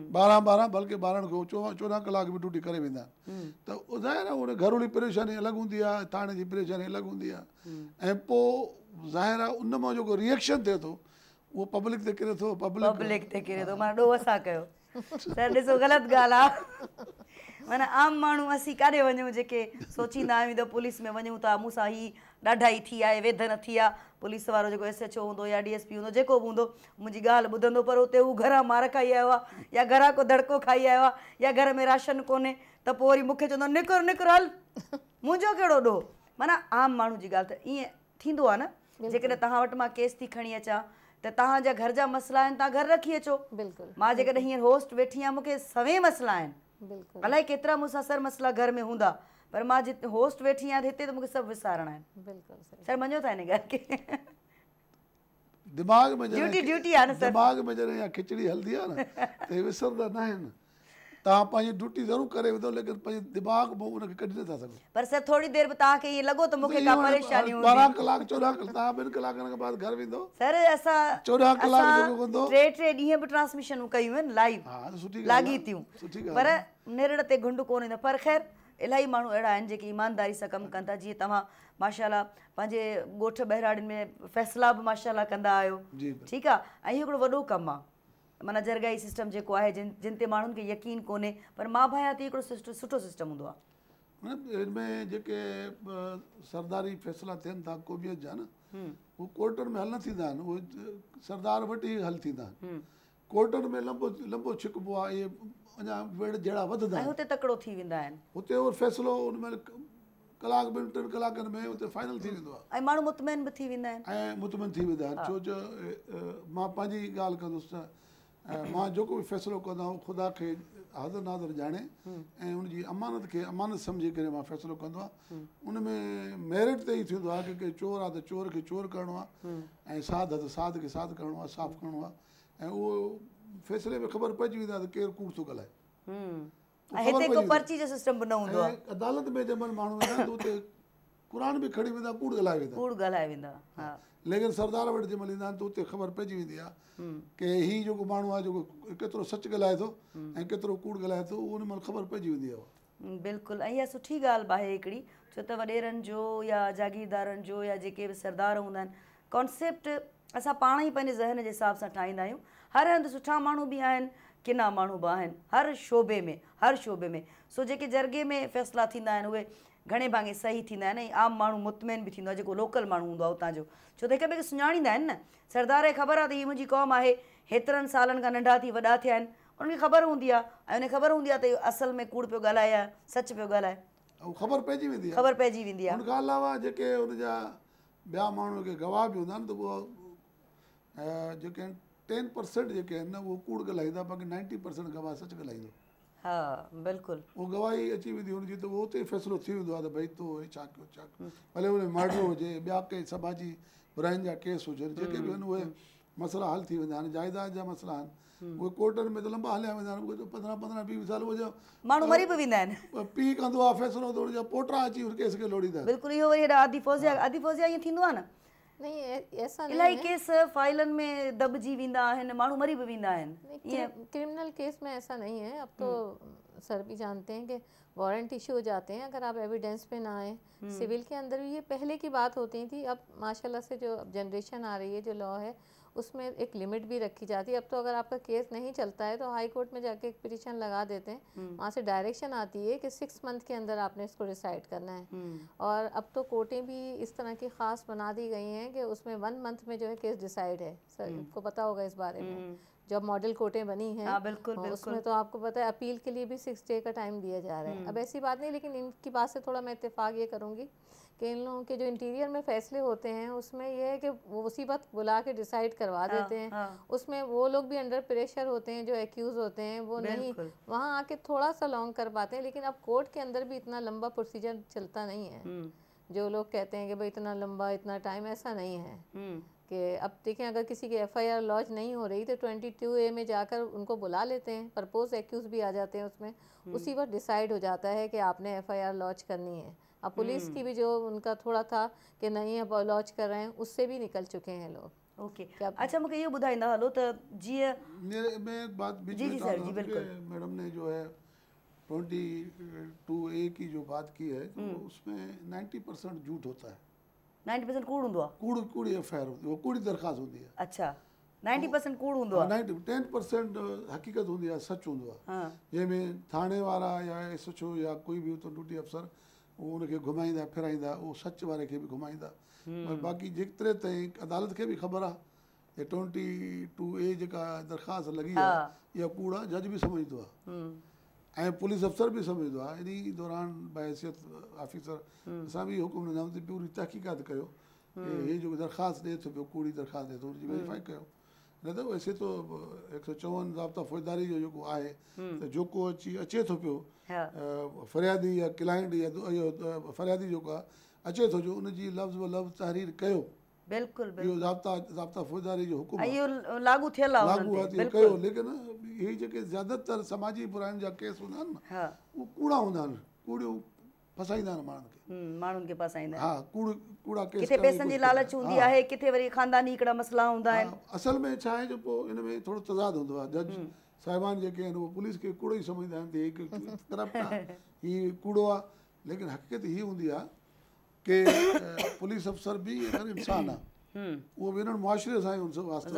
12-12 बल्कि ॿारनि खे 14 कलाक बि ड्यूटी करे वेंदा आहिनि, त ज़ाहिर आहे उन घरेलू परेशानी अलॻि हूंदी आहे, थाणे जी परेशानी अलॻि हूंदी आहे, ऐं पोइ ज़ाहिर आहे उन मां जेको रिएक्शन थिए थो उहो पब्लिक ते किरे थो, पब्लिक ते किरे थो, माना ॾोह सां कयो। सर ॾिसो ग़लति ॻाल्हि आहे, माना आम माण्हू असीं काॾे वञूं जेके सोचींदा आहियूं त पुलिस में वञूं था, मूंसां ही ॾाढा ई थी आहे, वेध न थी आहे, पुलिस वारो जेको SHO हूंदो या DSP हूंदो, जेको बि हूंदो, मुंहिंजी ॻाल्हि ॿुधंदो, पर उते हू घरां मार खाई आयो आहे या घरां को दड़को खाई आयो आहे या घर में राशन कोन्हे, त पोइ वरी मूंखे चवंदो निकिर निकिर हल, मुंहिंजो कहिड़ो ॾोह। माना आम माण्हू जी ॻाल्हि त ईअं थींदो आहे न, जेकॾहिं तव्हां वटि मां केस थी खणी अचां त तव्हांजा घर जा मसला आहिनि, तव्हां घर रखी अचो। मां जेकॾहिं हींअर होस्ट वेठी आहियां, मूंखे सवें मसला आहिनि, अलाए केतिरा मूंसां सर मसला घर में हूंदा, पर मां जिते होस्ट वेठी आहियां हिते त मूंखे सभु विसारणा आहिनि। सर मञो था हिन ॻाल्हि खे? दिमाग़ में ड्यूटी आहे न सर, दिमाग़ में जॾहिं इहा खिचड़ी हलंदी आहे न त हे विसरंदा न आहिनि। तव्हां पंहिंजी ड्यूटी ज़रूरु करे वेंदो, लेकिन पंहिंजे दिमाग़ मां उनखे कढी नथा सघो। पर सर थोरी देरि बि तव्हांखे ईअं लॻो त मूंखे का परेशानी हूंदी? 12 कलाक 14 कलाक तव्हां 2 कलाकनि खां बाद घर वेंदो। सर असां 14 कलाक जेको कंदो, 3 ॾींहं बि ट्रांसमिशनूं कयूं आहिनि लाइव, हा सुठी लागी थियूं, पर निरड़ ते घुंड कोन ईंदो। पर ख़ैर इलाही माण्हू अहिड़ा आहिनि जेके ईमानदारी सां कमु कनि था, जीअं तव्हां माशाअल्लाह पंहिंजे ॻोठ बहिराड़ियुनि में फ़ैसिला बि माशाअल्लाह कंदा आहियो, ठीकु आहे, ऐं इहो हिकिड़ो वॾो कमु आहे, माना जरगाई सिस्टम जेको आहे जिन ते माण्हुनि खे यकीन कोन्हे, पर मां भाया थी हिकिड़ो सुठो सिस्टम हूंदो आहे। हिनमें जेके सरदारी फ़ैसिला थियनि था क़ौमियत जा न, उहे कोर्टनि में हल न थींदा आहिनि, उहे सरदार वटि ई हल थींदा आहिनि। कोर्टनि में लंबो छिकबो आहे, इहे अञा वेड़ जहिड़ा वधंदा आहिनि, हुते तकिड़ो थी वेंदा आहिनि, हुते उहो फ़ैसिलो उनमें कलाक 2-3 कलाकनि में हुते फाइनल थी वेंदो आहे, ऐं माण्हू मुतमइन बि थी वेंदा आहिनि, ऐं मुतमइन थी वेंदा आहिनि। छो जो मां पंहिंजी ॻाल्हि कंदुसि त मां जेको बि फ़ैसिलो कंदो आहियां ख़ुदा खे हाज़िर नाज़िर ॼाणे ऐं उनजी अमानत खे अमानत सम्झी करे मां फ़ैसिलो कंदो आहियां। उन में मेरिट ते ई थींदो आहे की चोर आहे त चोर खे चोर करिणो आहे, ऐं साध आहे त साध खे साध करिणो आहे, साफ़ु करिणो आहे, ऐं उहो फ़ैसिले में ख़बर पइजी वेंदी आहे त केरु कूड़ थो ॻाल्हाए। हिते को पर्ची जो सिस्टम बि न हूंदो आहे। अदालत में जंहिं महिल माण्हू वेंदा त उते क़ुर भी खणी वेंदा, कूड़ ॻाल्हाए वेंदा, लेकिन सरदार वटि जंहिं महिल ईंदा आहिनि त उते ख़बर पइजी वेंदी आहे की हीउ जेको माण्हू आहे जेको केतिरो सच ॻाल्हाए थो ऐं केतिरो कूड़ ॻाल्हाए थो, उन महिल ख़बर पइजी वेंदी आहे। बिल्कुलु, ऐं इहा सुठी ॻाल्हि बि आहे हिकिड़ी, छो त वॾेरनि जो या जागीरदारनि जो या जेके बि सरदार हूंदा आहिनि, कॉन्सेप्ट असां पाण ई पंहिंजे ज़हन जे हिसाब सां ठाहींदा आहियूं। हर हंधि सुठा माण्हू बि आहिनि, किना माण्हू बि आहिनि हर शोबे में सो जेके जरगे में फ़ैसिला थींदा आहिनि उहे घणे भाङे सही थींदा आहिनि ऐं आम माण्हू मुतमइन बि थींदो आहे जेको लोकल माण्हू हूंदो आहे उतां जो, छो त हिक ॿिए खे सुञाणींदा आहिनि न। सरदार खे ख़बर आहे त हीअ मुंहिंजी क़ौम आहे, हेतिरनि सालनि खां नंढा थी वॾा थिया आहिनि, उन्हनि खे ख़बर हूंदी आहे ऐं उनखे ख़बर हूंदी आहे त इहो असल में कूड़ पियो ॻाल्हाए या सच पियो ॻाल्हाए, ऐं ख़बर पइजी वेंदी आहे। ख़बर पइजी वेंदी आहे। उनखां अलावा जेके उनजा ॿिया माण्हू के गवाह बि हूंदा आहिनि त उहो जेके 10% जेके आहिनि न उहो कूड़ ॻाल्हाईंदा, बाक़ी 90% गवाह सच ॻाल्हाईंदो। हा बिल्कुलु, उहो गवाही अची वेंदी हुनजी त उहो उते फ़ैसिलो थी वेंदो आहे त भई तो छा कयो छा कयो, भले उन मर्डर हुजे ॿिया के समाजी बुराइनि जा केस हुजनि जेके बि आहिनि उहे मसइला हल थी वेंदा आहिनि। जाइदाद जा मसइला आहिनि उहे कोर्टनि में त लंबा हलिया वेंदा आहिनि, उहे 15-20 साल उहो माण्हू मरी बि वेंदा आहिनि। पीउ कंदो आहे फ़ैसिलो त हुनजा पोटा अची उन केस खे लोड़ींदा। बिल्कुलु इहो वरी हेॾा आदि फ़ौज़िया ईअं थींदो आहे न, नहीं ऐसा नहीं इलाही है। केस फाइलनि में दॿिजी वेंदा आहिनि, माण्हू मरी बि वेंदा आहिनि। क्रिमिनल केस में ऐसा नहीं है। अब तो सर भी जानते हैं कि वारंट इशू हो जाते हैं अगर आप एविडेंस पे ना आए। सिविल के अंदर भी ये पहले की बात होती थी, अब माशाल्लाह से जो जनरेशन आ रही है, जो लॉ है उसमें एक लिमिट भी रखी जाती है। अब तो अगर आपका केस नहीं चलता है तो हाई कोर्ट में जाके एक पिटीशन लगा देते हैं, वहाँ से डायरेक्शन आती है कि 6 मंथ के अंदर आपने इसको डिसाइड करना है। और अब तो कोर्टें भी इस तरह की ख़ास बना दी गई हैं कि उसमें 1 मंथ में जो है केस डिसाइड है। सर आपको पता होगा इस बारे में, जब मॉडल कोर्टें बनी हैं उसमें तो आपको पता है अपील के लिए भी 6 डे का टाइम दिया जा रहा है। अब ऐसी बात नहीं, लेकिन इनकी बात से थोड़ा मैं इत्तेफाक ये करूँगी कि इन लोगों के जो इंटीरियर में फ़ैसले होते हैं उसमें यह है कि वो उसी वक्त बुला के डिसाइड करवा देते हैं। उसमें वो लोग भी अंडर प्रेशर होते हैं जो एक्यूज़ होते हैं, वो नहीं वहाँ आके थोड़ा सा लॉन्ग कर पाते हैं। लेकिन अब कोर्ट के अंदर भी इतना लंबा प्रोसीजर चलता नहीं है। जो लोग कहते हैं कि भाई इतना लंबा इतना टाइम, ऐसा नहीं है कि अब देखें अगर किसी की FIR लॉन्च नहीं हो रही तो 22A में जाकर उनको बुला लेते हैं, प्रपोज एक्यूज़ भी आ जाते हैं उसमें, उसी वक्त डिसाइड हो जाता है कि आपने FIR लॉन्च करनी है। अब पुलिस की भी जो उनका थोड़ा था कि नहीं अब लॉन्च कर रहे हैं, उससे भी निकल चुके हैं लोग। ओके, अच्छा मूंखे इहो ॿुधाईंदा हलो त जीअं मैं एक बात बीच में डाल दूं कि मैडम ने जो है 22A की जो बात की है तो उसमें 90% झूठ होता है। 90% कूड़ हूंदो आहे? कूड़ी FIR होती है, वो कूड़ी दरख़्वास्त होती है। अच्छा, 90% कूड़ हूंदो आहे? 10% हक़ीक़त हूंदी आहे, सच हूंदो आहे, जंहिंमें थाणे वारा या SHO या कोई बि उतो ड्यूटी अफ़सर उहो उनखे घुमाईंदा फिराईंदा, उहो सच वारे खे बि घुमाईंदा। पर बाक़ी जेतिरे ताईं अदालत खे बि ख़बर आहे कि 22A जेका दरख़्वास्त लॻी आहे इहा कूड़ आहे, जज बि सम्झंदो आहे ऐं पुलिस अफ़सर बि सम्झंदो आहे। इन दौरान बहैसियत ऑफिसर असां बि हुकुम ॾींदा आहियूं त पूरी तहक़ीक़ात कयो कि हे जेको दरख़्वास्त ॾिए थो पियो, कूड़ी दरख़्वास्त ॾिए थो, उनजी वेरीफाई कयो। न त वैसे तो 154 ज़ाब्ता फ़ौजदारी जो जेको आहे त जेको अचे थो पियो फ़रियादी या क्लाइंट या इहो फ़रियादी जेको आहे अचे थो जो उनजी लफ़्ज़ ब लफ़्ज़ तहरीर कयो। बिल्कुलु इहो ज़ाब्ता फ़ौजदारी जो हुकुम इहो लागू थियल आहे, लागू आहे कयो। लेकिन इहे जेके ज़्यादातर समाजी बुराइनि जा केस हूंदा आहिनि न उहे कूड़ा हूंदा आहिनि, कूड़ियूं फसाईंदा आहिनि माण्हुनि खे फसाईंदा आहिनि। हा, कूड़ा केस, किथे पैसनि जी लालच हूंदी आहे, किथे वरी ख़ानदानी हिकिड़ा मसइला हूंदा आहिनि। असल में छा आहे जो पोइ इन में थोरो तज़ाद हूंदो आहे। जज साहिबान जेके आहिनि उहे पुलिस खे कूड़ो ई सम्झंदा आहिनि त हिकु करप्ट आहे, हीउ कूड़ो आहे। लेकिन हक़ीक़त हीअ हूंदी आहे कि पुलिस अफ़सर बि अगरि इंसानु आहे, उहो बि हिननि मुआशिरे सां ई वास्तो,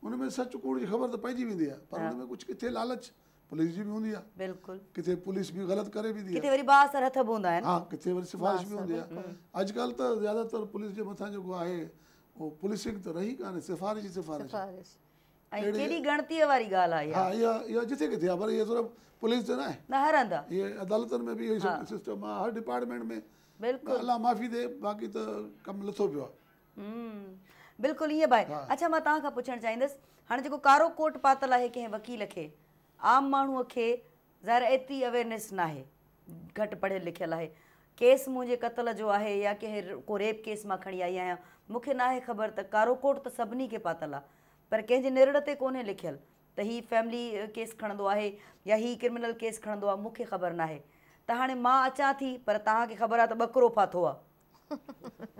उन में सच कूड़ जी ख़बर त पइजी वेंदी आहे, पर हुन में कुझु किथे लालच पुलिस जी बि हूंदी आहे, बिल्कुलु किथे पुलिस बि ग़लति करे वेंदी आहे, किथे वरी बासर हथ बि हूंदा आहिनि, हा किथे वरी सिफ़ारिश बि हूंदी आहे। अॼुकल्ह त ज़्यादातर पुलिस जे मथां जेको आहे उहो पुलिसिंग त रही कान्हे, सिफ़ारिश ऐं केॾी गणतीअ वारी ॻाल्हि आहे। हा, इहा जिथे किथे आहे, पर इहा सिर्फ़ु पुलिस ते न आहे, न हर हंधि आहे, इहे अदालतनि में बि इहो ई सिस्टम आहे, हर डिपार्टमेंट में। बिल्कुलु, अलाह माफ़ी ॾे, बाक़ी त कमु लथो पियो आहे। बिल्कुलु ईअं भाई। अच्छा मां तव्हां खां पुछणु चाहींदसि, हाणे जेको कारो कोट पातल आहे कंहिं वकील खे, आम माण्हूअ खे ज़ाहिर एतिरी अवेयरनेस न आहे, घटि पढ़ियलु लिखियलु आहे, केस मुंहिंजे क़तल जो आहे या कंहिं को रेप केस मां खणी आई आहियां, मूंखे न आहे ख़बर त कारो कोट त सभिनी खे पातल आहे, पर कंहिंजे निरड़ ते कोन्हे लिखियलु त हीउ फैमिली केस खणंदो आहे या हीउ क्रिमिनल केस खणंदो आहे, मूंखे ख़बर न आहे। त हाणे मां अचां थी पर तव्हांखे ख़बर आहे त ॿकरो फाथो आहे,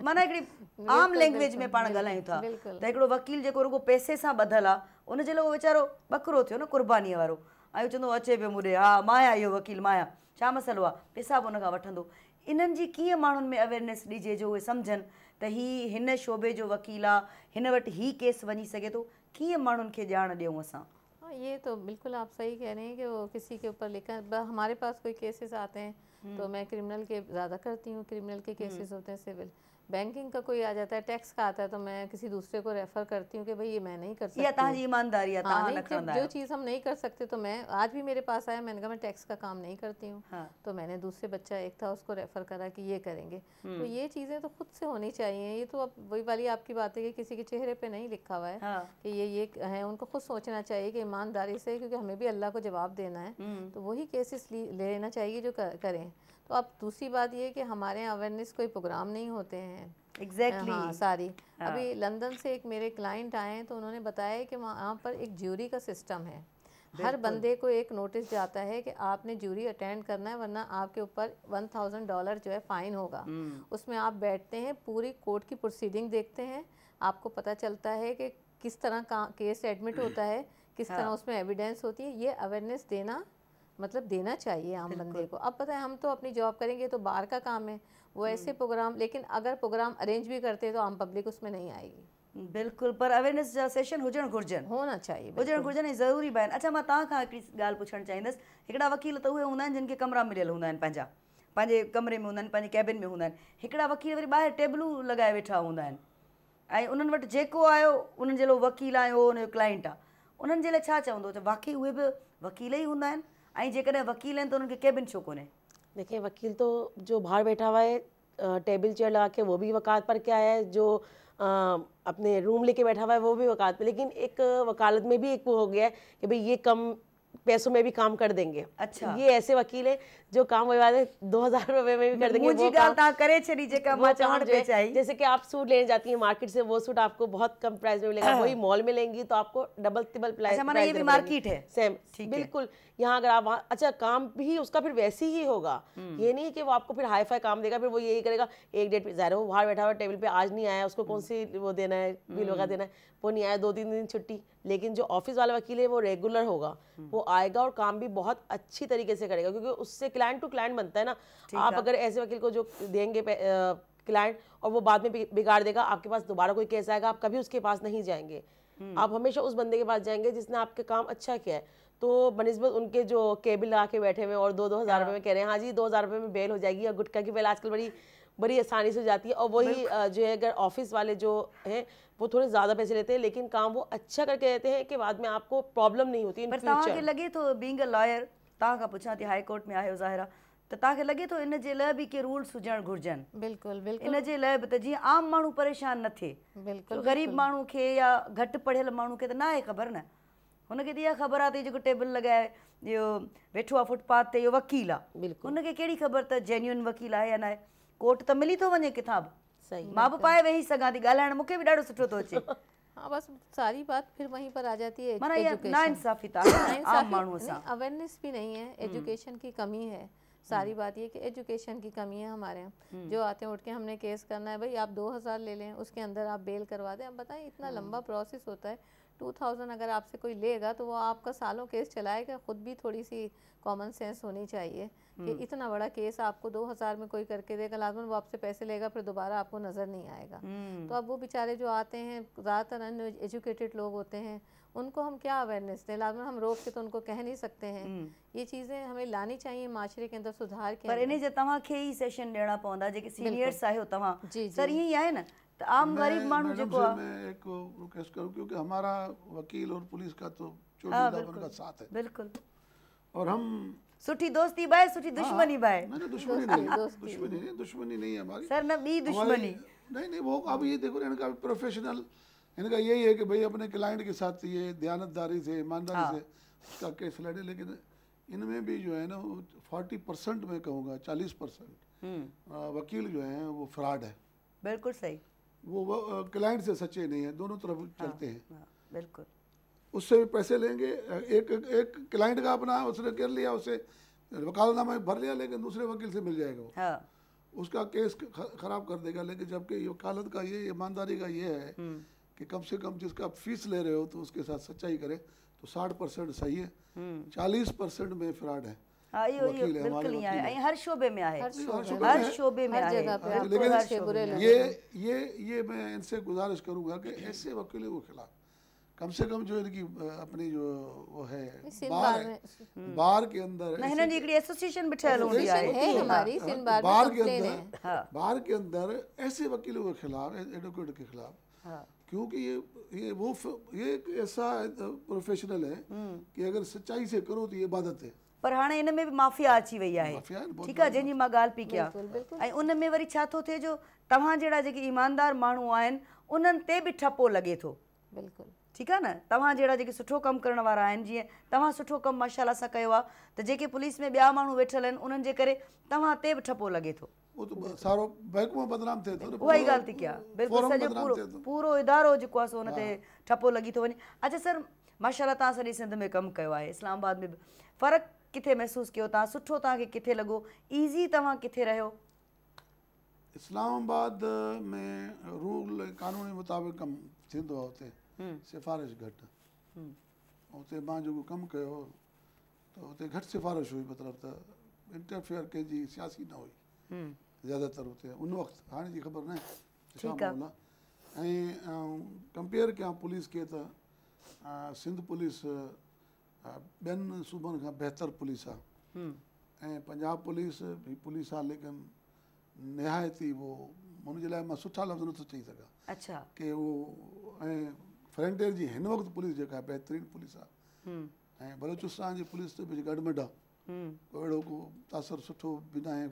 माना हिकिड़ी आम लैंग्वेज में पाण ॻाल्हायूं था त हिकिड़ो वकील जेको रुगो पैसे सां ॿधल आहे, उनजे लाइ उहो वीचारो ॿकरो थियो न, क़ुर्बानीअ वारो, ऐं चवंदो अचे पियो मूंॾे, हा माया इहो वकील माया, छा मसइलो आहे, पैसा बि हुन खां वठंदो। इन्हनि जी कीअं माण्हुनि में अवेयरनेस ॾिजे जो उहे सम्झनि त हीउ हिन शोबे जो वकील आहे, हिन वटि हीउ केस वञी सघे थो, कीअं माण्हुनि खे ॼाण ॾियूं असां? हाँ, ये तो बिल्कुल आप सही कह रहे हैं कि वो किसी के ऊपर लिखा हमारे पास कोई केसेस आते हैं तो मैं क्रिमिनल के ज़्यादा करती हूँ, क्रिमिनल के केसेस होते हैं, सिविल बैंकिंग का कोई आ जाता है, टैक्स का आता है तो मैं किसी दूसरे को रेफर करती हूँ कि भाई ये मैं नहीं कर सकती। या तव्हांजी ईमानदारी या हाँ, नहीं, जो चीज़ हम नहीं कर सकते तो मैं आज भी मेरे पास आया, मैंने कहा मैं टैक्स का काम नहीं करती हूँ। हाँ। तो मैंने दूसरे बच्चा एक था उसको रेफर करा कि ये करेंगे। तो ये चीज़ें तो खुद से होनी चाहिए। ये तो अब वही वाली आपकी बात है कि किसी के चेहरे पे नहीं लिखा हुआ है। हाँ। कि ये है, उनको खुद सोचना चाहिए कि ईमानदारी से, क्योंकि हमें भी अल्लाह को जवाब देना है, तो वही केसेस ले लेना चाहिए जो करें। तो अब दूसरी बात ये कि हमारे यहाँ अवेयरनेस कोई प्रोग्राम नहीं होते हैं। एग्जैक्टली हाँ, सारी अभी लंदन से एक मेरे क्लाइंट आए हैं तो उन्होंने बताया कि वहाँ पर एक ज्यूरी का सिस्टम है। हर बंदे को एक नोटिस जाता है कि आपने ज्यूरी अटेंड करना है वरना आपके ऊपर $1000 जो है फ़ाइन होगा। उसमें आप बैठते हैं, पूरी कोर्ट की प्रोसीडिंग देखते हैं, आपको पता चलता है कि किस तरह का केस एडमिट होता है, किस तरह उसमें एविडेंस होती है। ये अवेयरनेस देना चाहिए आम बंदे को। अब पता है हम तो अपनी जॉब करेंगे तो बाहर का काम है, वो ऐसे प्रोग्राम, लेकिन अगर प्रोग्राम अरेंज भी करते हैं तो आम पब्लिक उसमें नहीं आएगी। बिल्कुल, पर अवेयरनेस जा सेशन होना चाहिए ज़रूरी बयान। अच्छा, मां तव्हां खां हिकिड़ी ॻाल्हि पुछणु चाहींदसि। हिकिड़ा वकील त उहे हूंदा आहिनि जिन खे कमरा मिलियल हूंदा आहिनि, पंहिंजे कमरे में हूंदा आहिनि, पंहिंजे कैबिन में हूंदा आहिनि। हिकिड़ा वकील वरी ॿाहिरि टेबलूं लॻाए वेठा हूंदा आहिनि ऐं उन्हनि वटि जेको आयो उन्हनि जे लाइ वकील आहे, उहो उनजो क्लाइंट आहे, उन्हनि जे लाइ छा चवंदो? त वाकई उहे बि वकील ई हूंदा आहिनि ऐं जेकॾहिं वकील आहिनि त उन्हनि खे कैबिन छो कोन्हे? देखिए, वकील तो जो बाहर बैठा हुआ है टेबल चेयर लगा के, वो भी वकालत पर क्या है, जो अपने रूम लेके बैठा हुआ है वो भी वकालत पर। लेकिन एक वकालत में भी एक वो हो गया है कि भाई ये कम पैसों में भी काम कर देंगे। अच्छा, ये ऐसे वकील है जो काम वाले 2000 रुपए में भी कर देंगे। मुझी गाल ता करे छड़ी जेका मां चवण पे चाहिए। जैसे कि आप सूट लेने जाती हैं मार्केट से, वो सूट आपको बहुत कम प्राइस में मिलेगा, वही मॉल में लेंगी तो आपको डबल ट्रिपल प्राइस। अच्छा, ये भी मार्केट है सेम, बिल्कुल। यहाँ अगर आप अच्छा काम भी उसका फिर वैसे ही होगा। ये नहीं कि वो आपको फिर हाई फाई काम देगा, फिर वो यही करेगा एक डेट पे, ज़ाहिर है वो बाहर बैठा हुआ टेबल पे, आज नहीं आया, उसको कौन सी वो देना है, बिल वगैरह देना है, वो नहीं आया, 2-3 दिन छुट्टी। लेकिन जो ऑफिस वाला वकील है वो रेगुलर होगा, वो आएगा और काम भी बहुत अच्छी तरीके से करेगा, क्योंकि उससे क्लाइंट टू क्लाइंट बनता है ना। आप अगर ऐसे वकील को जो देंगे क्लाइंट और वो बाद में बिगाड़ देगा, आपके पास दोबारा कोई केस आएगा, आप कभी उसके पास नहीं जाएंगे, आप हमेशा उस बंदे के पास जाएंगे जिसने आपके काम अच्छा किया है। तो बनिस्बत उनके जो केबिल लगा के बैठे हुए और 2-2 हज़ार रुपये में कह रहे हैं हाँ जी 2000 रुपये में बेल हो जाएगी, और गुटखा की बेल आजकल बड़ी आसानी से हो जाती है। और वही जो है अगर ऑफिस वाले जो हैं वो थोड़े ज़्यादा पैसे लेते हैं, लेकिन काम वो अच्छा करके देते हैं कि बाद में आपको प्रॉब्लम नहीं होती। पर तव्हांखे लॻे थो बीइंग अ लॉयर, तव्हां खां पुछां थी, हाई कोर्ट में आहियो ज़ाहिरा, त तव्हांखे लॻे थो इन जे लाइ बि के रूल्स हुजणु घुरिजनि? बिल्कुलु बिल्कुलु। इन जे लाइ बि त जीअं आम माण्हू परेशान न थिए। बिल्कुलु, ग़रीब माण्हू खे या घटि पढ़ियल माण्हू खे त न आहे ख़बर न, हुनखे त इहा ख़बर आहे त जेको टेबल लॻाए इहो वेठो आहे फुटपाथ ते, इहो वकील आहे। बिल्कुलु, हुनखे कहिड़ी ख़बर त जेन्युइन वकील आहे या न आहे? कोर्ट त मिली थो वञे किताब, सही, मां बि पाए वेही सघां थी, ॻाल्हाइण मूंखे बि ॾाढो सुठो थो अचे। हाँ, बस सारी बात फिर वहीं पर आ जाती है। माना ये नाइंसाफी था आम मानू से, अवेयरनेस भी नहीं है, एजुकेशन की कमी है। सारी बात ये कि एजुकेशन की कमी है हमारे यहाँ। जो आते हैं उठ के हमने केस करना है, भाई आप 2000 ले लें, उसके अंदर आप बेल करवा दें। अब बताएं इतना लंबा प्रोसेस होता है। 2000 अगर आपसे कोई लेगा तो वो आपका सालों केस चलाएगा। खुद भी थोड़ी सी कॉमन सेंस होनी चाहिए कि इतना बड़ा केस आपको 2000 में कोई करके देगा, लाजमन वो आपसे पैसे लेगा, फिर दोबारा आपको नज़र नहीं आएगा। तो अब वो बेचारे जो आते हैं ज़्यादातर अनएजुकेटेड लोग होते हैं, उनको हम क्या अवेयरनेस दें? लाजमन हम रोक के तो उनको कह नहीं सकते हैं। ये चीज़ें हमें लानी चाहिए माशरे के अंदर सुधार के। पर इन जे तव्हांखे ही सेशन ॾियणा पवंदा, जेके सीनियर्स आहियो तव्हां, सर ईअं ई आहे न त आम गरीब माण्हू जेको आहे। मैं एक रिक्वेस्ट करूं, क्योंकि हमारा वकील और पुलिस का तो 24 का साथ है। बिल्कुल, और हम सुठी दोस्ती बाय, सुठी दुश्मनी बाय। नहीं, दुश्मनी नहीं है हमारी सर, न बी दुश्मनी नहीं। वो अब ये देखो इनका प्रोफेशनल, इनका यही है कि भाई अपने क्लाइंट के साथ ये दयानतदारी से, ईमानदारी से उसका केस लड़े। लेकिन इनमें भी जो है ना 40% मैं कहूँगा 40% वकील जो हैं वो फ्रॉड है। बिल्कुल सही, वो क्लाइंट से सच्चे नहीं है, दोनों तरफ चलते हैं। बिल्कुल, उससे भी पैसे लेंगे। एक क्लाइंट का अपना उसने कर लिया, उसे वकालतनामा भर लिया, लेकिन दूसरे वकील से मिल जाएगा वो, उसका केस खराब कर देगा। लेकिन जबकि वकालत का ये ईमानदारी का ये है कि कम से कम जिसका फीस ले रहे हो तो उसके साथ सच्चाई करे, तो 60% सही है, 40% में फ्रॉड है। बिल्कुल हर शोबे में है, हर शोबे में है। लेकिन ये मैं इनसे गुजारिश करूंगा कि ऐसे वकीलों के खिलाफ कम से कम जो इनकी अपनी जो वो है सिंध बार बार है, में बार के अंदर न हिननि जी हिकिड़ी एसोसिएशन बि ठहियल हूंदी आहे है हमारी सिंध बार में बार के कंप्लेन है। अंदर बार के अंदर ऐसे वकीलों के खिलाफ, एडवोकेट के खिलाफ, क्योंकि ये एक ऐसा प्रोफेशनल है कि अगर सच्चाई से करो तो ये इबादत है। पर हाणे इन में बि माफ़िया अची वई आहे, माफ़िया आहिनि, बहुत ठीकु आहे, जंहिंजी मां ॻाल्हि पई कयां। ऐं उन में वरी छा थो थिए, जो तव्हां जहिड़ा जेके ईमानदार माण्हू आहिनि उन्हनि ते बि ठपो लॻे थो। बिल्कुलु ठीकु आहे न, तव्हां जहिड़ा जेके सुठो कमु करण वारा आहिनि, जीअं तव्हां सुठो कमु माशाल्लाह सां कयो आहे, त जेके पुलिस में ॿिया माण्हू वेठल आहिनि उन्हनि जे करे तव्हां ते बि ठपो लॻे थो। वो तो सारो बैंक में बदनाम थे तो उहा ई ॻाल्हि थी कयां, बिल्कुलु सॼो पूरो इदारो जेको आहे सो हुन ते ठपो लॻी थो वञे। अच्छा सर, माशाल्लाह तव्हां सॼी सिंध में कमु कयो आहे, इस्लामाबाद में बि, फ़र्क़ु किथे महसूसु कयो तव्हां, सुठो तव्हांखे किथे लॻो, ईज़ी तव्हां किथे रहियो? इस्लामाबाद में रूल कानूनी मुताबिक़ कमु थींदो आहे, उते सिफ़ारिश घटि, उते मां जेको कमु कयो त उते घटि सिफ़ारिश हुई, मतिलबु त इंटरफेयर कंहिंजी सियासी न हुई ज़्यादातर उते उन वक़्तु, हाणे जी ख़बर न आहे छा मामला। ऐं कंपेयर कयां पुलिस खे त सिंध पुलिस ॿियनि सूबनि खां बहितर पुलिस आहे, ऐं पंजाब पुलिस भी पुलिस आहे, लेकिन निहायती वो हुनजे लाइ मां सुठा लफ़्ज़ नथो चई सघां। अच्छा, की उहो ऐं फ्रंटियर जी हिन वक़्तु पुलिस जेका आहे बहितरीनु पुलिस आहे, ऐं बलोचिस्तान जी पुलिस त बि गॾु आहे, को अहिड़ो को तासर सुठो बि न आहे,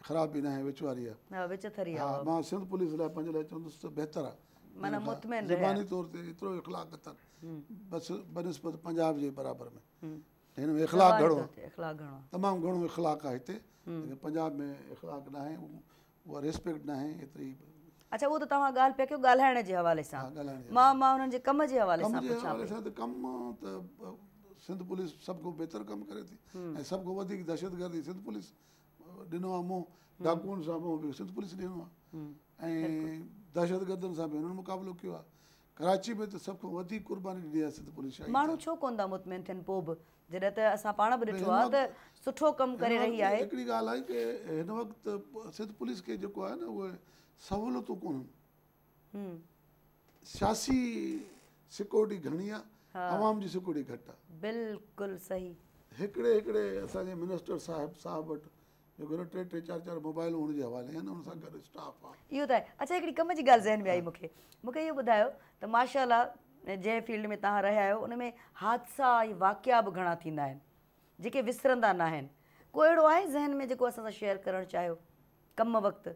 ख़राबु बि न आहे, विच वारी आहे। विच थरी हा, आहे, मां सिंध पुलिस लाइ पंहिंजे लाइ चवंदुसि त बहितर आहे, माना मुतमइन ज़बानी तौर ते एतिरो इख़लाक़ अथनि, बसि बनिस्बत पंजाब जे बराबरि में। हिन में इख़लाक़ घणो आहे, इख़लाक़ घणो आहे। तमामु घणो इख़लाक़ आहे हिते, लेकिन पंजाब में इख़लाक़ न आहे, उहा रिस्पेक्ट न आहे एतिरी। अच्छा, उहो त तव्हां ॻाल्हि पिया कयो ॻाल्हाइण जे हवाले सां, मां हुननि जे कम जे हवाले सां पुछां पई। त कमु त सिंध पुलिस सभु खां बहितर कमु करे थी, ऐं सभु खां वधीक दहशतगर्दी सिंध पुलिस ॾिनो आहे मुंहुं, डाकुनि सां मुंहुं बि सिंध पुलिस ॾिनो आहे, ऐं दहशतगर्दनि सां बि हुननि मुक़ाबिलो कयो आहे। कराची में त सभु खां वधीक कुर्बानी ॾिनी आहे सिंध पुलिस। माण्हू छो कोन था मुतमिन थियनि पोइ बि, जॾहिं त असां पाण बि ॾिठो आहे त सुठो कमु करे रही आहे। हिकिड़ी ॻाल्हि आहे की हिन वक़्तु सिंध पुलिस खे जेको आहे न, उहे सहूलियतूं कोन्हनि, सियासी सिक्योरिटी घणी आहे, आवाम जी सिक्योरिटी घटि आहे। बिल्कुलु सही। हिकिड़े असांजे मिनिस्टर साहिब वटि जेको न 3-4 मोबाइलूं हुनजे हवाले आहिनि, हुन सां गॾु स्टाफ आहे। इहो त आहे। अच्छा, हिकिड़ी कम जी ॻाल्हि ज़हन में आई मूंखे इहो ॿुधायो त माशाल्लाह जंहिं फील्ड में तव्हां रहिया आहियो उन में हादसा ऐं वाक़िया बि घणा थींदा आहिनि जेके विसरंदा न आहिनि। को अहिड़ो आहे ज़हन में जेको असां सां शेयर करणु चाहियो कम वक़्तु?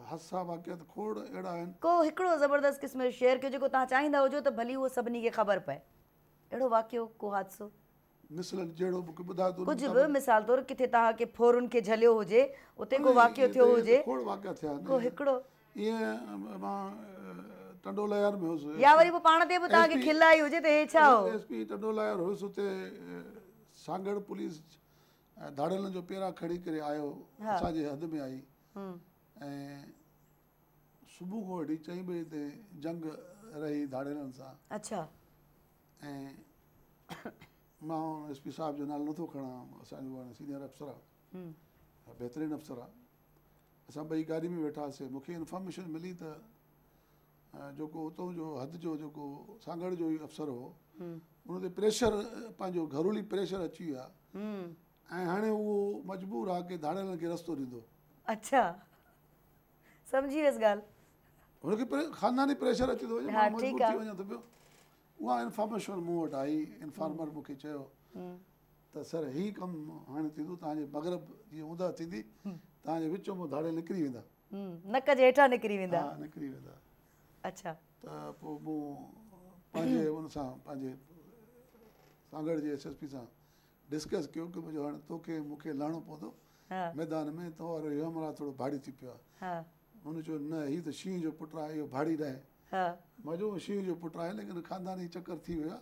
हादसा वाक़िया त खोड़ अहिड़ा आहिनि। को हिकिड़ो ज़बरदस्त क़िस्म जो शेयर कयो जेको तव्हां चाहींदा हुजो त भली उहो सभिनी खे ख़बर पए, अहिड़ो वाक़ियो को हादसो? मिसलन जहिड़ो मूंखे ॿुधायो त कुझु बि, मिसाल तौरु किथे तव्हांखे फोरुनि खे झलियो हुजे, उते को वाक़ियो थियो हुजे, खोड़ वाक़िया थिया आहिनि। को हिकिड़ो ईअं मां टंडोलायर में हुउसि, या वरी पोइ पाण ते बि तव्हांखे खिल आई हुजे त हे छा हो? SP टंडोलायर हुयुसि, उते सांगड़ पुलिस धाड़ेलनि जो पेरा खणी करे आयो, असांजे हद में आई, ऐं सुबुह खां वठी 4 बजे ते जंग रही धाड़ेलनि सां। अच्छा, ऐं मां SP साहिब जो नालो नथो खणां, असांजो हाणे सीनियर अफ़सर आहे, बहितरीनु अफ़सर आहे। असां ॿई गाॾी में वेठा हुआसीं, मूंखे इंफॉर्मेशन मिली त जेको उतां जो हद जो जेको सांगड़ जो ई अफ़सर हो, उन ते प्रेशर, पंहिंजो घरूली प्रेशर अची वियो आहे, ऐं हाणे उहो मजबूर आहे की धाड़ेलनि खे रस्तो ॾींदो। अच्छा, सम्झी वियसि ॻाल्हि। हुनखे ख़ानदानी प्रेशर अची थो वञे, मां मजबूर थी वञा थो पियो। उहा इंफॉर्मेशन मूं वटि आई, इंफॉर्मर मूंखे चयो त सर हीउ कमु हाणे थींदो, तव्हांजे मगरब जीअं ऊंदहि थींदी, तव्हांजे विच में धाड़ेल निकिरी वेंदा, नक जे हेठां निकिरी वेंदा। हा, निकिरी वेंदा। अच्छा, त पोइ मूं पंहिंजे हुन सां, पंहिंजे सांगड़ जे SSP सां डिस्कस कयो की मुंहिंजो हाणे तोखे मूंखे लहणो पवंदो मैदान में, तो वारो इहो हमरा थोरो भाड़ी थी पियो आहे। हुन चयो न, हीउ त शींहं जो पुटु आहे, इहो भाड़ी न आहे। मां चयो शींहं जो पुटु आहे, लेकिन ख़ानदानी चकर थी वियो आहे,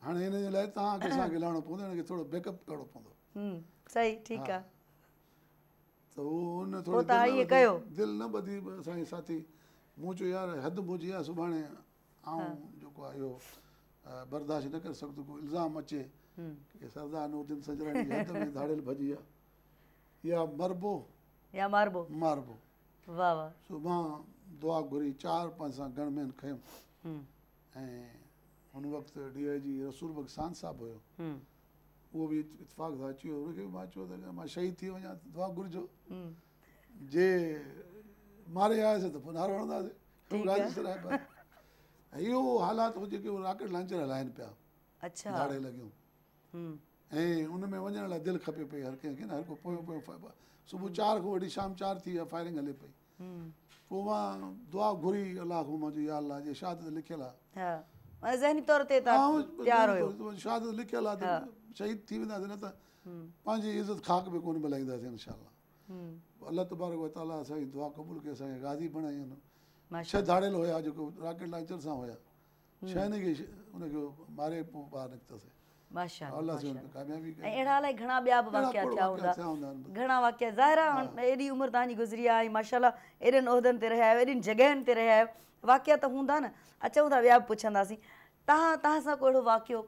हाणे हिन जे लाइ तव्हांखे असांखे लहणो पवंदो, हिनखे थोरो बैकअप करिणो पवंदो। सही, ठीकु आहे। त उहो हुन थोरो दिलि न ॿधी असांजे साथी। मूं चयो यार हद मुंहिंजी आहे, सुभाणे आऊं जेको आहे इहो बर्दाश्त न करे सघंदो, को इल्ज़ाम अचे की सरदार नूरुद्दीन सजरानी हद में धाड़ेल भॼी आहे, या मरबो या मारबो। मारबो। वाह वाह। सो मां दुआ घुरी, 4-5 सां गणमेन खयुमि, ऐं हुन वक़्तु DIG रसूल बग़सान साहिबु हुयो, उहो बि इतफ़ाक़ सां अची वियो। उनखे बि मां चयो त मां शहीद थी वञा, दुआ घुरिजो, जे मारे आयसि त पोइ नारो हणंदासीं। इहो हालात हो जेके रॉकेट लॉन्चर हलाइनि पिया, अच्छा दाड़े लॻियूं, ऐं उन में वञण लाइ दिलि खपे पई हर कंहिंखे न, हर को पोयों पोयों सुबुह 4 खां वठी शाम 4 थी विया, फायरिंग हले पई। पोइ मां दुआ घुरी अलाह खां, मां चयो या अलाह, जे शहादत लिखियलु आहे, ज़हनी तौर ते तयार हुयो, शहादत लिखियलु आहे त शहीद थी वेंदासीं, न त पंहिंजी इज़त ख़ाक में कोन मिलाईंदासीं इंशाअल्लाह। अलाह तबारक व तआला असांजी दुआ क़बूल कयो, असांखे गाज़ी बणाई। 6 धाड़ियल हुया जेको रॉकेट लॉन्चर सां हुया, 6 खे उनखे मारे पोइ ॿाहिरि निकितसि। माशाअल्लाह, अलाह से उनखे कामयाबी कई। ऐं अहिड़ा अलाए घणा ॿिया बि वाक़िया थिया हूंदा, घणा वाक़िया। ज़ाहिरा एॾी उमिरि तव्हांजी गुज़री आहे, माशाअल्लाह एॾनि उहिदनि ते रहिया आहियो, एॾियुनि जॻहियुनि ते रहिया आहियो, वाक़िया त हूंदा न। अचूं था ॿिया बि पुछंदासीं। तव्हां सां को अहिड़ो वाक़ियो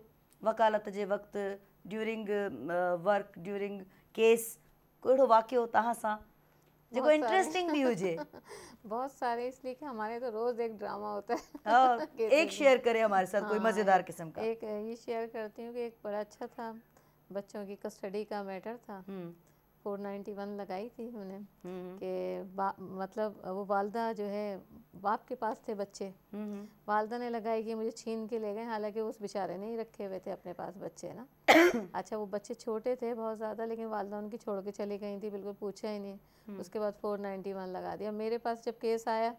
वकालत जे वक़्तु, ड्यूरिंग वर्क, ड्यूरिंग केस, को अहिड़ो वाक़ियो तव्हां सां जेको इंटरेस्टिंग भी हुजे? बहुत सारे, इसलिए कि हमारे तो रोज़ एक ड्रामा होता है। एक शेयर करें हमारे साथ कोई मज़ेदार किस्म का। एक ये शेयर करती हूँ कि एक बड़ा अच्छा था, बच्चों की कस्टडी का मैटर था। 491 लगाई थी हमने कि मतलब वो वालदा जो है, बाप के पास थे बच्चे, वालदा ने लगाई कि मुझे छीन के ले गए, हालांकि उस बेचारे ने ही रखे हुए थे अपने पास बच्चे ना। अच्छा, वो बच्चे छोटे थे बहुत ज़्यादा, लेकिन वालदा उनकी छोड़ के चली गई थी, बिल्कुल पूछा ही नहीं। उसके बाद 491 लगा दिया। मेरे पास जब केस आया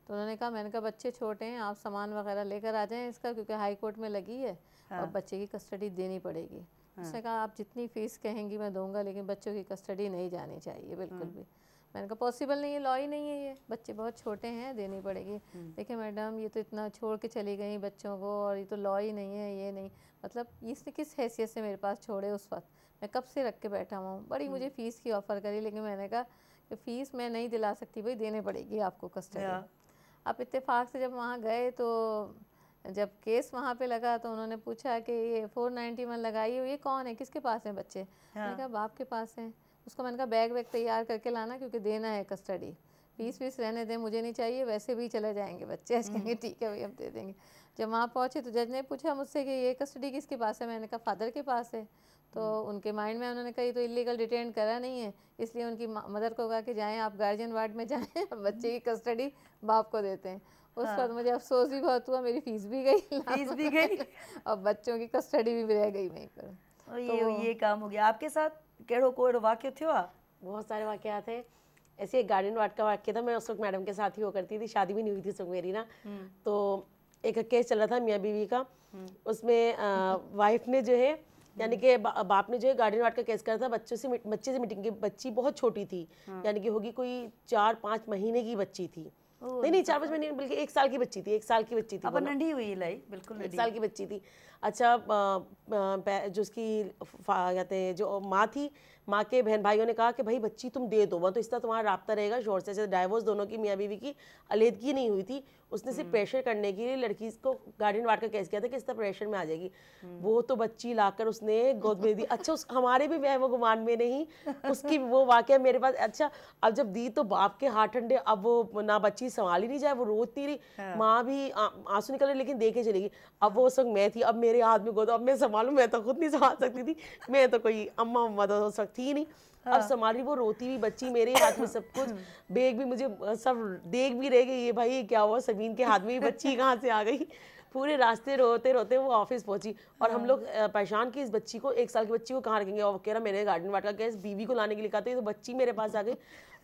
तो उन्होंने कहा, मैंने कहा बच्चे छोटे हैं, आप सामान वगैरह लेकर आ जाएं इसका, क्योंकि हाई कोर्ट में लगी है और बच्चे की कस्टडी देनी पड़ेगी। उसने कहा आप जितनी फ़ीस कहेंगी मैं दूंगा, लेकिन बच्चों की कस्टडी नहीं जानी चाहिए बिल्कुल भी। मैंने कहा पॉसिबल नहीं है, लॉ ही नहीं है, ये बच्चे बहुत छोटे हैं, देनी पड़ेगी। देखिए मैडम, ये तो इतना छोड़ के चली गई बच्चों को, और ये तो लॉ ही नहीं है, ये नहीं, मतलब इसने किस हैसियत से मेरे पास छोड़े उस वक्त, मैं कब से रख के बैठा हुआ हूँ। बड़ी मुझे फ़ीस की ऑफ़र करी, लेकिन मैंने कहा कि फ़ीस मैं नहीं दिला सकती भाई, देने पड़ेगी आपको कस्टडी। अब इत्तेफाक से जब वहाँ गए तो जब केस वहाँ पे लगा तो उन्होंने पूछा कि ये 491 लगाई है, ये कौन है, किसके पास हैं बच्चे? मैंने कहा बाप के पास हैं। उसको मैंने कहा बैग वैग तैयार करके लाना, क्योंकि देना है कस्टडी, फीस रहने दें, मुझे नहीं चाहिए, वैसे भी चले जाएंगे बच्चे। आज कहेंगे ठीक है भाई हम दे देंगे। जब वहाँ पहुँचे तो जज ने पूछा मुझसे कि ये कस्टडी किसके पास है? मैंने कहा फादर के पास है। तो उनके माइंड में उन्होंने कहा ये तो इलीगल डिटेन करा नहीं है, इसलिए उनकी मदर को कहा कि जाएँ आप गार्जियन वार्ड में जाएँ, बच्चे की कस्टडी बाप को देते हैं। उस वक्त मुझे अफसोस भी बहुत हुआ, मेरी फ़ीस भी गई और बच्चों की कस्टडी भी रह गई वहीं पर। तो ये काम हो गया। आपके साथ कहिड़ो कोई वाक़ियो थियो आहे? बहुत सारे वाक़यात थे। ऐसे एक गार्डन वार्ड का वाक़या था, मैं उस वक्त मैडम के साथ ही वो करती थी, शादी भी नहीं हुई थी उस वक्त मेरी ना। तो एक केस चल रहा था मियाँ बीवी का, उसमें वाइफ ने जो है, यानी कि बाप ने जो है गार्डन वार्ड का केस करा था, बच्चे से मीटिंग की। बच्ची बहुत छोटी थी, यानी कि होगी कोई 4-5 महीने की बच्ची थी, नहीं 4-5 महीने बल्कि 1 साल की बच्ची थी, 1 साल की बच्ची थी, अब नंढी हुई लाई, बिल्कुल 1 साल की बच्ची थी। अच्छा, जो उसकी कहते हैं जो माँ थी, माँ के बहन भाइयों ने कहा कि भाई बच्ची तुम दे दो, वह तो इस तरह तुम्हारा राब्ता रहेगा शोर से। डाइवोर्स दोनों की, मियाँ बीवी की अलीदगी नहीं हुई थी, उसने सिर्फ प्रेशर करने के लिए लड़की को गार्डन वार्ड का केस किया था कि इस तरह प्रेशर में आ जाएगी। वो तो बच्ची लाकर उसने गोद में दी। अच्छा, हमारे भी वह वो गुमान में नहीं, उसकी वो वाक़या मेरे पास। अच्छा, अब जब दी तो बाप के हाथ ठंडे, अब वो ना बच्ची संभाली नहीं जाए, वो रोती रही, माँ भी आंसू निकल रहे, लेकिन दे के चलेगी। अब वो उस वक्त मैं थी, अब मेरे हाथ में गोद, अब मैं संभालूँ, मैं तो खुद नहीं संभाल सकती थी, मैं तो कोई अम्मा उम्मा तो उस वक्त थी नहीं। अब संभाली, वो रोती हुई बच्ची, मेरे हाथ में सब कुछ, बैग भी मुझे सब देख भी रह गई, ये भाई क्या हुआ, समीन के हाथ में ही बच्ची कहाँ से आ गई। पूरे रास्ते रोते रोते वो ऑफिस पहुंची, और हम लोग परेशान कि इस बच्ची को, 1 साल की बच्ची को कहाँ रखेंगे। और कह रहा मैंने गार्डन वार्ड का केस बीवी को लाने के लिए कहा था, तो बच्ची मेरे पास आ गई,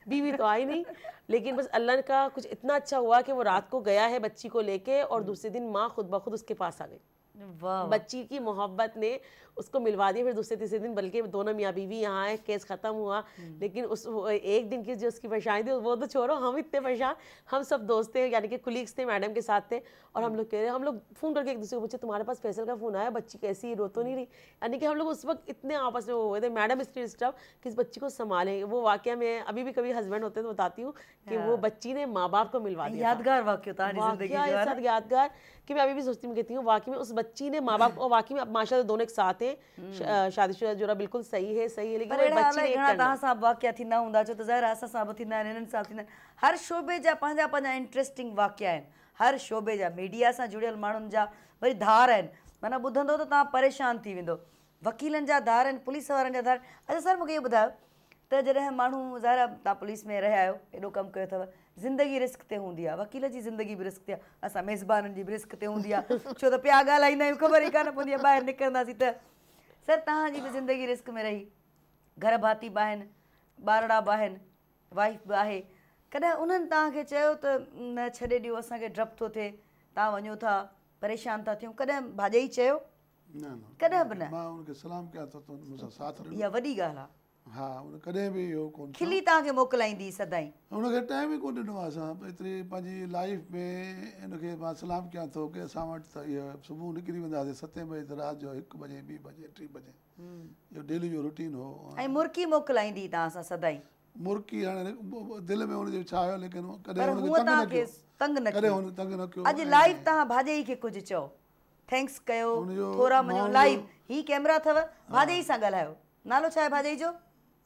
बीवी तो आई नहीं। लेकिन बस अल्लाह का कुछ इतना अच्छा हुआ कि वो रात को गया है बच्ची को लेके, और दूसरे दिन माँ खुद ब खुद उसके पास आ गई। बच्ची की मोहब्बत ने उसको मिलवा दिया। फिर दूसरे तीसरे दिन बल्कि दोनों मियाँ बीवी यहाँ आए, केस ख़त्म हुआ। लेकिन उस एक दिन की जो उसकी परेशानी थी वो तो छोड़ो, हम इतने परेशान, हम सब दोस्त थे, यानी कि कुलीग्स थे, मैडम के साथ थे, और हम लोग कह रहे, हम लोग फ़ोन करके एक दूसरे को पूछे तुम्हारे पास फैसल का फ़ोन आया, बच्ची कैसी, रो तो नहीं रही। यानी कि हम लोग उस वक्त इतने आपस में वो हुए थे, मैडम इसलिए डिस्टर्ब कि इस बच्ची को संभालें। वो वाक़या में अभी भी कभी हस्बैंड होते तो बताती हूँ कि वो बच्ची ने माँ बाप को मिलवा दिया। यादगार वाक़या यादगार कि मैं अभी भी सोचती हूँ, कहती हूँ वाकई में उस बच्ची ने माँ बाप, और वाकई में अब माशाल्लाह दोनों एक साथ हैं, शादीशुदा जोड़ा बिल्कुल सही है, लेकिन बच्ची ने घणा तव्हां सां वाक़या थींदा हूंदा, छो त ज़ाहिर असां सां बि थींदा आहिनि, हिननि सां थींदा आहिनि। हर शोबे जा पंहिंजा पंहिंजा इंट्रस्टिंग वाक़या आहिनि, हर शोबे जा मीडिया सां जुड़ियल माण्हुनि जा वरी धार आहिनि, माना ॿुधंदो त तव्हां परेशान थी वेंदो। वकीलनि जा धार आहिनि, पुलिस वारनि जा धार। अच्छा सर मूंखे इहो ॿुधायो त जॾहिं माण्हू ज़ाहिर तव्हां पुलिस में रहिया आहियो, एॾो कमु कयो अथव, ज़िंदगी रिस्क ते हूंदी आहे, वकील जी ज़िंदगी बि रिस्क ते आहे, असां मेज़बाननि जी बि रिस्क ते हूंदी आहे, छो त पिया ॻाल्हाईंदा आहियूं, ख़बर ई कान पवंदी आहे ॿाहिरि निकिरंदासीं त। सर तव्हांजी बि ज़िंदगी रिस्क में रही, घर भाती बि आहिनि, ॿारड़ा बि आहिनि, वाइफ बि आहे, कॾहिं उन्हनि तव्हांखे चयो त न छॾे ॾियो, असांखे डपु थो थिए, तव्हां वञो था, परेशान था थियूं, कॾहिं भाॼई चयो? न कॾहिं बि न। मां उनखे सलाम कयां थो त मूंसां साथ ॾिनो। इहा वॾी ॻाल्हि आहे। हा, उन कॾहिं बि इहो कोन खिली तव्हांखे मोकिलाईंदी सदाईं। हुनखे टाइम ई कोन ॾिनो आहे। असां एतिरी पंहिंजी लाइफ में हिनखे मां सलाम कयां थो की असां वटि त इहो सुबुह निकिरी वेंदासीं 7 बजे त राति जो 1 बजे 2 बजे 3 बजे इहो डेली जो रूटीन हो। ऐं मुर्की मोकिलाईंदी तव्हां सां सदाईं। मुर्की हाणे दिलि में हुनजे छा हुयो, लेकिन पर हूअं तव्हांखे तंग न कॾहिं हुन तंग न कयो। अॼु लाइव तव्हां भाॼई खे कुझु चओ, थैंक्स कयो, थोरा मञो, लाइव ही कैमरा अथव, भाॼई सां ॻाल्हायो। नालो छा आहे भाॼई जो?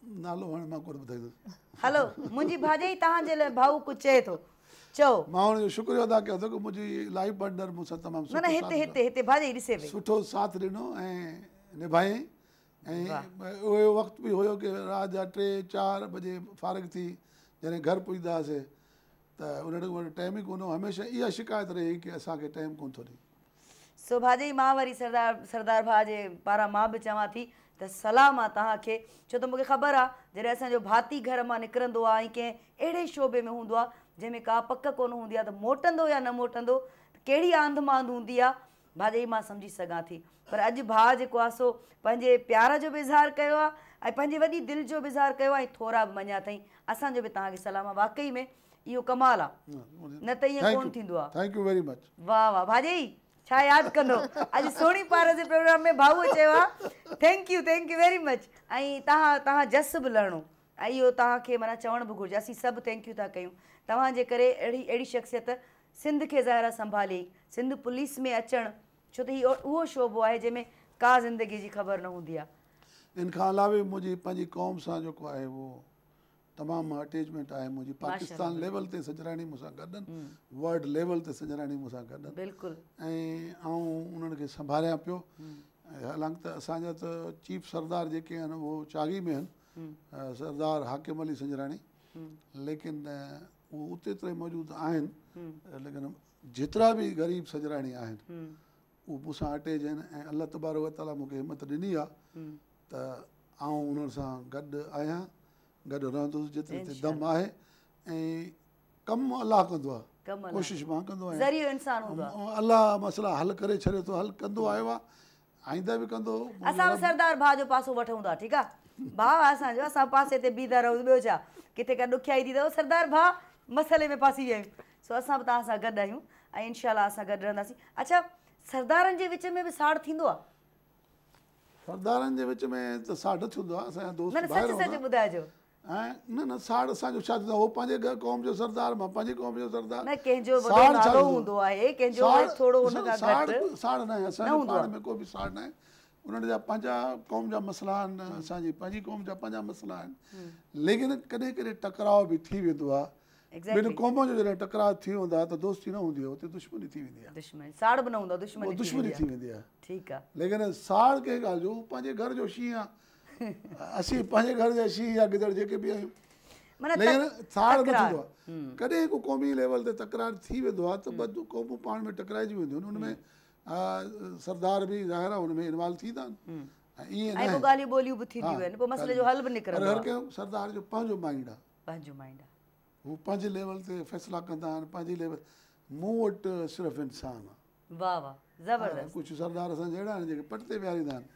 नालो हाणे मां कोन ॿुधाईंदुसि। हलो मुंहिंजी भाॼई तव्हांजे लाइ भाऊ कुझु चए थो, चओ। मां हुनजो शुक्रिया अदा कयां थो की मुंहिंजी लाइफ पार्टनर मूंसां तमामु न न हिते हिते हिते भाॼई ॾिसे पई, सुठो साथ ॾिनो ऐं निभायईं। ऐं उहो वक़्तु बि हुयो की राति जा 3-4 बजे फारिग थी जॾहिं घर पुॼंदा हुआसीं त उन वटि टाइम ई कोन हो। हमेशह इहा शिकायत रही कि असांखे टाइम कोन थो ॾिए। सो भाॼई मां वरी सरदार भाउ जे पारां मां बि चवां थी त सलाम आहे तव्हांखे, छो त मूंखे ख़बर आहे जॾहिं असांजो भाती घर मां निकिरंदो आहे ऐं कंहिं अहिड़े शोबे में हूंदो आहे जंहिंमें का पक कोन हूंदी आहे त मोटंदो या न मोटंदो, कहिड़ी आंध मांध हूंदी आहे, भाॼई मां सम्झी सघां थी। पर अॼु भाउ जेको आहे सो पंहिंजे प्यार जो बि इज़हार कयो आहे ऐं पंहिंजी वॾी दिलि जो बि इज़हार कयो आहे ऐं थोरा बि मञिया अथई। असांजो बि तव्हांखे सलाम आहे, वाक़ई में इहो कमाल आहे, न त ईअं कोन थींदो आहे। Thank U very much. वाह वाह भाॼई छा यादि कंदो, अॼु सोणी पार जे प्रोग्राम में भाऊअ चयो आहे थैंक यू वेरी मच। ऐं तव्हां जस बि लहिणो ऐं इहो तव्हांखे माना चवणु बि घुरिजे, असीं सभु थैंक यू था कयूं तव्हांजे करे। अहिड़ी शख़्सियत सिंध खे ज़ाहिर संभाली, सिंध पुलिस में अचणु, छो त इहो उहो शोबो आहे जंहिंमें का ज़िंदगी जी ख़बर न हूंदी आहे। इन खां अलावा मुंहिंजी पंहिंजी क़ौम सां जेको आहे उहो तमामु अटैचमेंट आहे मुंहिंजी। पाकिस्तान लेवल ते सजराणी मूंसां गॾु आहिनि, वर्ल्ड लेवल ते सजराणी मूंसां गॾु आहिनि। बिल्कुलु। ऐं आउं उन्हनि खे संभालियां पियो। हालांकि त असांजा त चीफ सरदार जेके आहिनि उहो चागी में आहिनि, सरदार हाकिम अली सजराणी, लेकिन उहे उते त मौजूदु आहिनि, लेकिन जेतिरा बि ग़रीब सजराणी आहिनि उहे मूंसां अटैच आहिनि। ऐं अलाह तबारक व तआला मूंखे हिमत ॾिनी आहे त आउं उन्हनि सां गॾु आहियां, गॾु रहंदुसि जेतिरे दम आहे। ऐं कमु अलाह कंदो आहे, कोशिशि मां कंदो आहियां। अलाह मसइला हल करे छॾियो थो, हल कंदो आयो आहे, आईंदा बि कंदो। असां बि सरदार भाउ जो पासो वठूं था, ठीकु आहे भाउ असांजो, असां पासे ते बीहंदा रहूं, ॿियो छा, किथे का ॾुखियाई थी अथव सरदार भाउ मसइले में फासी विया आहियूं। सो असां बि तव्हां सां गॾु आहियूं ऐं इनशाला असां गॾु रहंदासीं। अच्छा सरदारनि जे विच में बि साड़ थींदो आहे? सरदारनि जे विच में त साड़ थींदो आहे, असांजा दोस्त सच ॿुधाइजो। ऐं न साड़ असांजो छा थींदो आहे, उहो पंहिंजे क़ौम जो सरदार, मां पंहिंजी क़ौम जो सरदार। न कंहिंजो नालो हूंदो आहे, कंहिंजो थोरो हुन खां घटि। साड़ न आहे, असांजे पाण में को बि साड़ न आहे। उन्हनि जा पंहिंजा क़ौम जा मसइला आहिनि, असांजी पंहिंजी क़ौम जा पंहिंजा मसइला आहिनि, लेकिन कॾहिं कॾहिं टकराव बि थी वेंदो आहे। ॿिनि क़ौमुनि जो जॾहिं टकराव थी वेंदो आहे त दोस्ती न हूंदी आहे, हुते दुश्मनी थी वेंदी आहे। साड़ बि न हूंदो, दुश्मनी थी वेंदी आहे। ठीकु आहे, लेकिन साड़ कंहिं ॻाल्हि जो, पंहिंजे घर जो शींहुं आहे, असीं पंहिंजे घर जा शींहुं या गिदड़ जेके बि आहियूं, लेकिन साड़ न थींदो आहे। कॾहिं को क़ौमी लेवल ते तकरार थी वेंदो आहे त ॿ क़ौमूं पाण में टकराइजी वेंदियूं आहिनि, हुनमें सरदार बि ज़ाहिर आहे हुनमें इन्वॉल्व थींदा आहिनि। ईअं ऐं पोइ ॻाल्हियूं ॿोलियूं बि थींदियूं आहिनि, पोइ मसइले जो हल बि निकिरंदो आहे। हर कंहिं सरदार जो पंहिंजो माइंड आहे, पंहिंजो माइंड आहे, हू पंहिंजे लेवल ते फ़ैसिला कंदा आहिनि, पंहिंजी लेवल। मूं वटि सिर्फ़ु इंसानु आहे। वाह वाह, ज़बरदस्त। कुझु सरदार असांजा अहिड़ा आहिनि जेके पट ते विहारींदा आहिनि,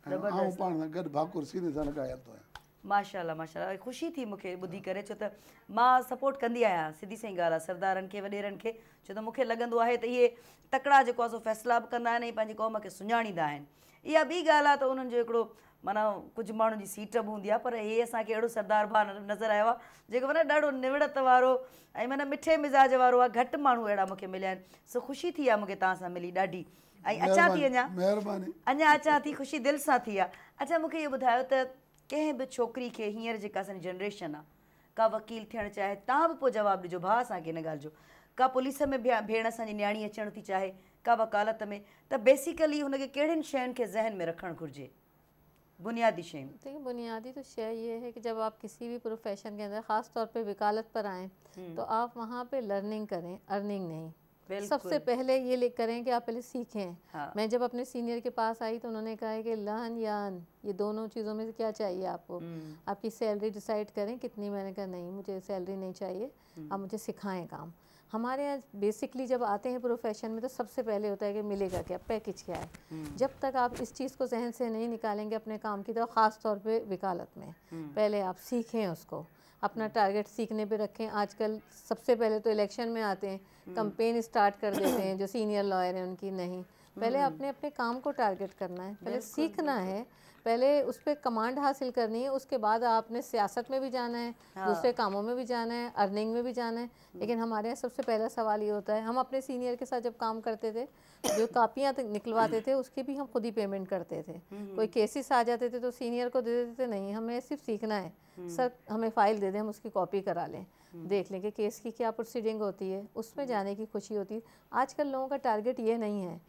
ऐं पाण सां गॾु भाकुर सीने सां लॻाए हलंदो आहियां। माशाल्लाह माशाल्लाह, ख़ुशी थी मूंखे ॿुधी करे, छो त मां सपोर्ट कंदी आहियां, सिधी सही ॻाल्हि आहे, सरदारनि खे वॾेरनि खे, छो त मूंखे लॻंदो आहे त इहे तकड़ा जेको आहे सो फ़ैसिला बि कंदा आहिनि ऐं पंहिंजी क़ौम खे सुञाणींदा आहिनि। इहा ॿी ॻाल्हि आहे त उन्हनि जो हिकिड़ो माना कुझु माण्हुनि जी सीट बि हूंदी आहे, पर इहे असांखे अहिड़ो सरदार भाउ नज़र आयो आहे जेको माना ॾाढो निवड़त वारो ऐं माना मिठे मिज़ाज वारो आहे। घटि माण्हू अहिड़ा मूंखे मिलिया आहिनि। सो ख़ुशी थी आहे मूंखे तव्हां सां मिली ॾाढी, ऐं अचां थी अञा अचां थी, ख़ुशी दिलि सां थी आहे। अच्छा मूंखे इहो ॿुधायो त कंहिं बि छोकिरी खे हींअर जेका असांजी जनरेशन आहे, का वकील थियणु चाहे, तव्हां बि पोइ जवाबु ॾिजो भाउ असांखे हिन ॻाल्हि जो, का पुलिस में भेण असांजी न्याणी अचण थी चाहे का वकालत में, त बेसिकली हुनखे कहिड़ियुनि शयुनि खे ज़हन में रखणु घुरिजे? बुनियादी शयूं। देखिए बुनियादी तो शय ये है कि जब आप किसी भी प्रोफेशन के अंदर ख़ास तौर पे वकालत पर आएँ तो आप वहाँ पे लर्निंग करें, अर्निंग नहीं। सबसे पहले ये करें कि आप पहले सीखें। हाँ। मैं जब अपने सीनियर के पास आई तो उन्होंने कहा है कि लर्न या अर्न, ये दोनों चीज़ों में से क्या चाहिए आपको, आपकी सैलरी डिसाइड करें कितनी। मैंने कहा नहीं, मुझे सैलरी नहीं चाहिए, आप मुझे सिखाएं काम। हमारे यहाँ बेसिकली जब आते हैं प्रोफेशन में तो सबसे पहले होता है कि मिलेगा क्या, पैकेज क्या है। जब तक आप इस चीज़ को जहन से नहीं निकालेंगे अपने काम की, तो ख़ास तौर पे वकालत में पहले आप सीखें उसको, अपना टारगेट सीखने पे रखें। आजकल सबसे पहले तो इलेक्शन में आते हैं, कैंपेन स्टार्ट कर देते हैं जो सीनियर लॉयर हैं उनकी। नहीं, पहले अपने अपने काम को टारगेट करना है, पहले सीखना है, पहले उस पर कमांड हासिल करनी है। उसके बाद आपने सियासत में भी जाना है, दूसरे कामों में भी जाना है, अर्निंग में भी जाना है। लेकिन हमारे यहाँ सबसे पहला सवाल ये होता है, हम अपने सीनियर के साथ जब काम करते थे, जो कापियाँ निकलवाते थे उसकी भी हम खुद ही पेमेंट करते थे। कोई केसेस आ जाते थे तो सीनियर को दे देते थे, नहीं हमें सिर्फ सीखना है, सर हमें फ़ाइल दे दें, हम उसकी कॉपी करा लें, देख लें कि केस की क्या प्रोसीडिंग होती है, उसमें जाने की खुशी होती है। आजकल लोगों का टारगेट ये नहीं है।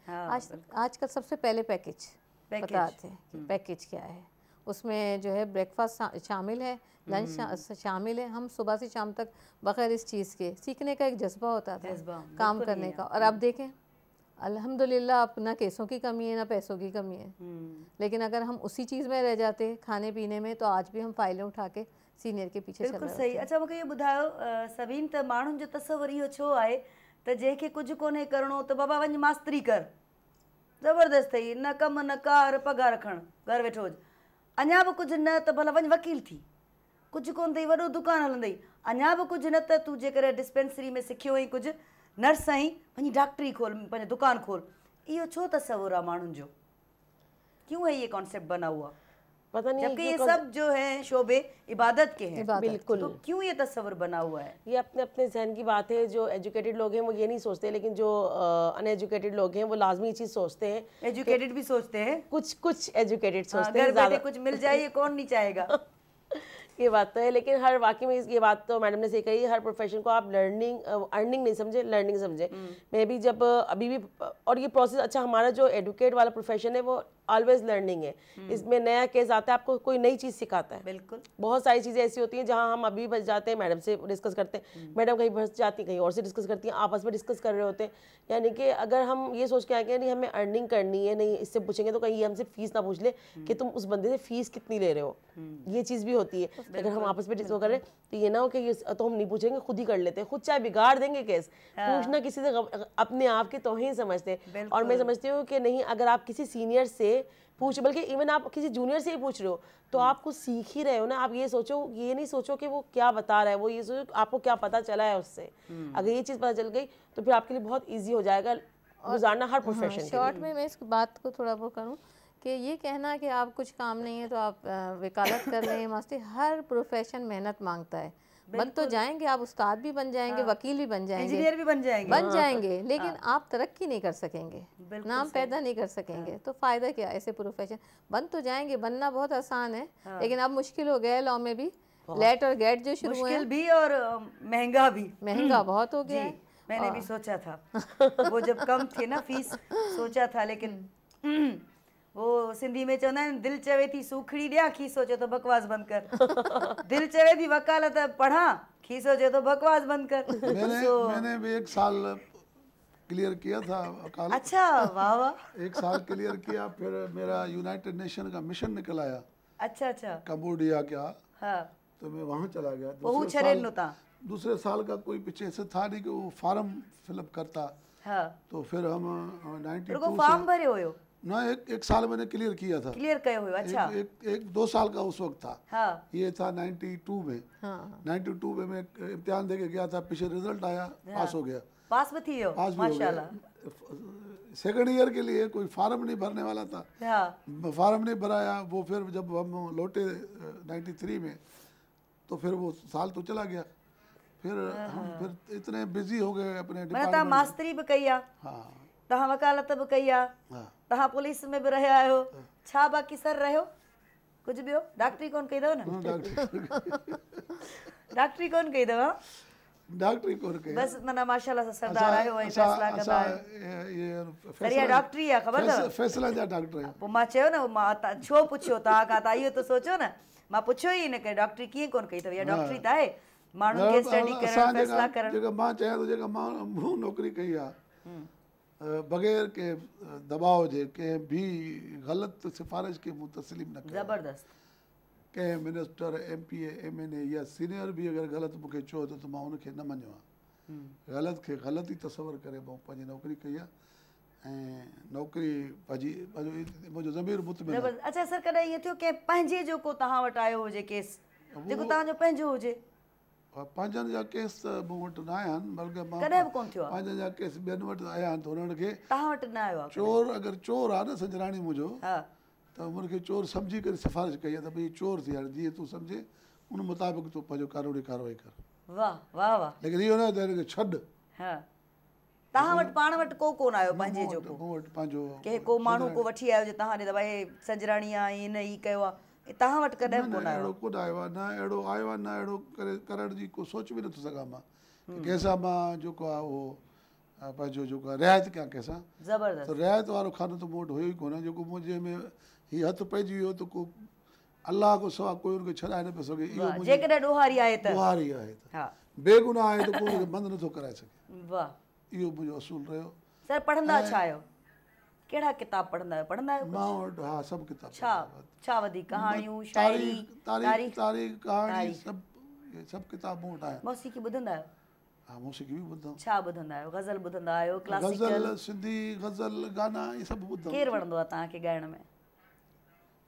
आजकल सबसे पहले पैकेज बताते हैं कि पैकेज क्या है। उसमें जो है ब्रेकफास्ट शामिल है, लंच शामिल है। हम सुबह से शाम तक बगैर इस चीज़ के सीखने का एक जज्बा होता था, काम करने का। और अब देखें अल्हम्दुलिल्लाह अब ना केसों की कमी है ना पैसों की कमी है। लेकिन अगर हम उसी चीज़ में रह जाते खाने पीने में, तो आज भी हम फाइलें उठा के सीनियर के पीछे चल रहे होते। सही। अच्छा मूंखे ये ॿुधायो सभीन, त माण्हुनि जो तसवुर इहो छो आहे त जंहिंखे कुझु कोन्हे करिणो त बाबा वञ मास्तरी कर, ज़बरदस्त अथई, न कमु न कार, पघार खण, घर वेठो हुज। अञा बि कुझु न त भला वञ वकील थी, कुझु कोन अथई वॾो दुकानु हलंदई, अञा बि कुझु न त तूं जेकर डिस्पेंसरी में सिखियो आई कुझु, नर्स आई, वञी डॉक्टरी खोल, पंहिंजो दुकानु खोल। इहो छो तसवुर आहे माण्हुनि जो? क्यों है ये कॉन्सेप्ट बना हुआ? पता नहीं, जबकि ये सब जो हैं शोबे इबादत के हैं। बिल्कुल। तो क्यों ये तस्वर बना हुआ है? ये अपने अपने जहन की बात है। जो एजुकेटेड लोग हैं वो ये नहीं सोचते, लेकिन जो अनएजुकेटेड लोग हैं वो लाजमी ये चीज़ सोचते हैं। एजुकेटेड भी सोचते हैं, कुछ एजुकेटेड सोचते हैं, ज़्यादा कुछ मिल जाए ये कौन नहीं चाहेगा। ये बात तो है। लेकिन हर वाकई में ये बात तो मैडम ने सही कही, हर प्रोफेशन को आप अर्निंग नहीं समझे, लर्निंग समझे। मैं भी जब अभी भी, और ये प्रोसेस, अच्छा हमारा जो एडुकेट वाला प्रोफेशन है वो ऑलवेज लर्निंग है। इसमें नया केस आता है, आपको कोई नई चीज़ सिखाता है। बिल्कुल। बहुत सारी चीज़ें ऐसी होती हैं जहाँ हम अभी बच जाते हैं, मैडम से डिस्कस करते हैं, मैडम कहीं बच जाती हैं, कहीं और से डिस्कस करती हैं, आपस में डिस्कस कर रहे होते हैं। यानी कि अगर हम ये सोच के आए कि नहीं हमें अर्निंग करनी है, नहीं इससे पूछेंगे तो कहीं ये हमसे फीस ना पूछ ले कि तुम उस बंदे से फीस कितनी ले रहे हो। ये चीज़ भी होती है। अगर हम आपस में डिस्कस करें तो ये ना हो कि ये तो हम नहीं पूछेंगे, खुद ही कर लेते हैं, खुद चाहे बिगाड़ देंगे केस। पूछना किसी से अपने आप की तौहीन समझते हैं। और मैं समझती हूँ कि नहीं, अगर आप किसी सीनियर से पूछ, बल्कि इवन आप किसी जूनियर से ही पूछ रहे हो तो आप कुछ सीख ही रहे हो ना। आप ये सोचो, ये नहीं सोचो कि वो क्या बता रहा है, वो ये सोचो आपको क्या पता चला है उससे। अगर ये चीज़ पता चल गई तो फिर आपके लिए बहुत ईजी हो जाएगा गुजारना हर प्रोफेशन। शॉर्ट में मैं इस बात को थोड़ा वो करूँ कि ये कहना कि आप कुछ काम नहीं है तो आप वकालत कर लें, मास्टर, हर प्रोफेशन मेहनत मांगता है। बन तो जाएंगे, आप उस्ताद भी बन जाएंगे, वकील भी बन जाएंगे, इंजीनियर भी बन जाएंगे, लेकिन आप तरक्की नहीं कर सकेंगे, नाम पैदा नहीं कर सकेंगे। तो फ़ायदा क्या ऐसे प्रोफेशन? बन तो जाएंगे, बनना बहुत आसान है, लेकिन अब मुश्किल हो गया है। लॉ में भी लेट और गेट जो शुरू है, भी और महंगा बहुत हो गया है। मैंने भी सोचा था वो जब कम थे ना फीस, सोचा था, लेकिन वो सिंधी में चवंदा आहिनि, दिल चवे थी सूखड़ी ॾियां, खीसो चए तो बकवास बंद कर। दिल चवे थी वकालत पढ़ा, खीसो चए तो बकवास बंद कर। मैंने भी 1 साल क्लियर किया था वकालत। अच्छा, वाह वाह। 1 साल क्लियर किया, फिर मेरा यूनाइटेड नेशन का मिशन निकल आया। अच्छा। कंबोडिया क्या, हाँ, तो मैं वहाँ चला गया। दूसरे साल का कोई पीछे से था नहीं कि वो फार्म फिलअप करता। हाँ, तो फिर हम 92 फॉर्म भरे हुयो ना, एक साल मैंने क्लियर किया था। क्लियर कयो हुयो? अच्छा। एक 2 साल का उस वक्त था। हाँ। ये था 92 में। 92 में मैं इम्तिहान दे के गया था, पीछे रिजल्ट आया, पास हो गया। पास भी थी हो? पास भी माशाल्लाह। सेकंड ईयर के लिए कोई फार्म नहीं भरने वाला था। हाँ। फार्म नहीं भराया। वो फिर जब हम लौटे 93 में तो फिर वो साल तो चला गया। फिर हम फिर इतने बिजी हो गए अपने डिपार्टमेंट। मास्तरी भी कई आ, हाँ, तहां वकालत भी कई आ, तहां पुलिस में भी रहिया आहियो, छा बाक़ी सर रहियो कुछ ॿियो? डॉक्टरी कोन कई अथव न? डॉक्टरी कोन कई अथव? डॉक्टरी कोन कई बस माना माशाल्लाह सां सरदार आहियो ऐं फ़ैसिला कंदा आहियो दरिया डॉक्टरी आहे ख़बर अथव फ़ैसिला जा डॉक्टर आहियूं पोइ मां चयो न मां छो पुछियो तव्हां खां तव्हां इहो त सोचो न मां पुछियो ई न की डॉक्टरी कीअं कोन कई अथव इहा डॉक्टरी त आहे माण्हुनि खे स्टडी करणु फ़ैसिला करणु जेका मां चाहियां थो जेका मां मूं नौकिरी कई आहे बग़ैर के दबाव जे कंहिं बि ग़लति सिफ़ारिश खे मूं तस्लीम न कयो ज़बरदस्त कंहिं मिनिस्टर MPA MNA या सीनियर बि अगरि ग़लति मूंखे चयो त मां हुनखे न मञियो आहे ग़लति खे ग़लति ई तसवर करे मां पंहिंजी नौकिरी कई आहे ऐं नौकिरी मुंहिंजो ज़मीर मुतमिन आहे। अच्छा सर कॾहिं ईअं थियो की पंहिंजे जो को तव्हां वटि आयो हुजे केस जेको तव्हांजो पंहिंजो हुजे पंहिंजनि जा केस त मूं वटि न आया आहिनि बल्कि मां कॾहिं बि कोन थियो आहे पंहिंजनि जा केस ॿियनि वटि आया आहिनि त हुननि खे तव्हां वटि न आयो आहे चोर अगरि चोर आहे न संजराणी मुंहिंजो हा त हुनखे चोर सम्झी करे सिफ़ारिश कई आहे त भई चोर थी हाणे जीअं तूं सम्झे उन मुताबिक़ तूं पंहिंजो कानूनी कार्रवाई कर वाह वाह वाह लेकिन इहो न त हिनखे छॾ हा तव्हां वटि पाण वटि को कोन आयो पंहिंजे जो को मूं वटि पंहिंजो के को माण्हू को वठी आयो जे तव्हां ॾे त भई संजराणी आहे हिन ई कयो आहे तव्हां वटि कॾहिं बि कोन आयो अहिड़ो कोन आयो आहे न अहिड़ो आयो आहे न अहिड़ो करे करण जी को सोच बि नथो सघां मां कंहिंसां मां जेको आहे उहो पंहिंजो जेको आहे रिआयत कयां कंहिंसां ज़बरदस्त त रिआयत वारो खानो त मूं वटि हुयो ई कोन जेको मुंहिंजे में हीउ हथु पइजी वियो त को अलाह खां सवाइ कोई हुनखे छॾाए न पियो सघे इहो जेकॾहिं ॾोहारी आहे त ॾोहारी आहे त हा बेगुनाह आहे त कोई हुनखे बंदि नथो कराए सघे वाह इहो मुंहिंजो असूल रहियो सर पढ़ंदा छा आहियो कहिड़ा किताब पढ़ंदा आहियो मां वटि हा सभु किताब छा छा वधीक कहाणियूं शाइरी तारीख़ कहाणी सभु किताब मूं वटि आहिनि मौसीक़ी ॿुधंदा आहियो हा मौसीक़ी बि ॿुधां छा ॿुधंदा आहियो गज़ल ॿुधंदा आहियो क्लासिकल गज़ल सिंधी गज़ल गाना इहे सभु ॿुधां केरु वणंदो आहे तव्हांखे ॻाइण में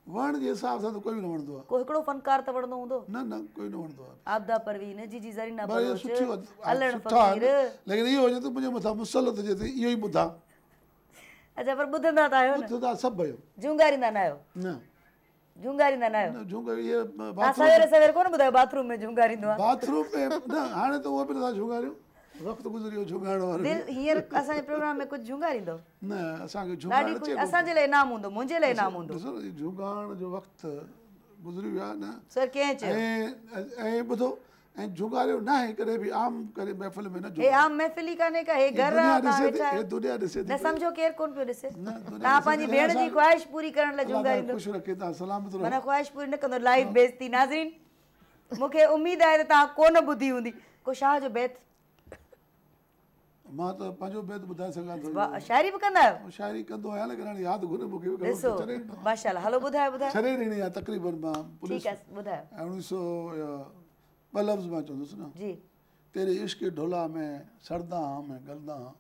वण जे हिसाब सां त कोई बि न वणंदो आहे को हिकिड़ो फनकार त वणंदो हूंदो न कोई न वणंदो आहे आबदा परवीन जीजी ज़रीना पर इहे बलोच सुठियूं अल्लड़ सुठा फ़कीर आहिनि लेकिन इहो हुजे त मुंहिंजे मथां मुसलत हुजे त इहो ई ॿुधां अच्छा पर ॿुधंदा त आहियो न ॿुधंदा सभु आहियो झुंगारींदा न आहियो न झुंगारींदा न आहियो न झुंगर इहे तव्हां सवेरे सवेरे कोन ॿुधायो बाथरूम में झुंगारींदो आहे बाथरूम में न हाणे त उहो बि नथा झुंगारियूं वक़्तु गुज़री वियो झुंगाइण वारो दिलि हींअर असांजे प्रोग्राम में कुझु झुंगारींदो न असांखे ॾाढी झुंगाइण ख़ुशी असांजे लाइ इनाम हूंदो मुंहिंजे लाइ इनाम हूंदो ॾिसो झुंगाइण जो वक़्तु गुज़री वियो आहे न सर कंहिं चयो ऐं ॿुधो ऐं झुंगारियो न आहे कॾहिं बि आम करे महफ़िल में न हे आम महफ़िल ई कान्हे का हे घर आहे तव्हां वेठा आहियो दुनिया ॾिसे न सम्झो केरु कोन पियो ॾिसे दुनिया तव्हां पंहिंजी भेण जी ख़्वाहिश पूरी करण लाइ झुंगारींदो ख़ुशि रखे तव्हां सलामत रहो माना ख़्वाहिश पूरी न कंदो लाइव बेइज़ती नाज़रीन मूंखे उमेदु आहे त तव्हां कोन ॿुधी हूंदी को शाह जो बैत मां त पंहिंजो बैत ॿुधाए सघां थो वाह शाइरी बि कंदा आहियो शाइरी कंदो आहियां लेकिन हाणे यादि घुरे मूंखे ॾिसो माशाल्लाह हलो ॿुधायो ॿुधायो छॾे ॾियणी आहे तक़रीबन मां पुलिस ठीकु आहे ॿुधायो ऐं 1902 लफ़्ज़ मां चवंदुसि न जी तेरे इश्क ढोला में सड़दा हाँ मैं गलदा हाँ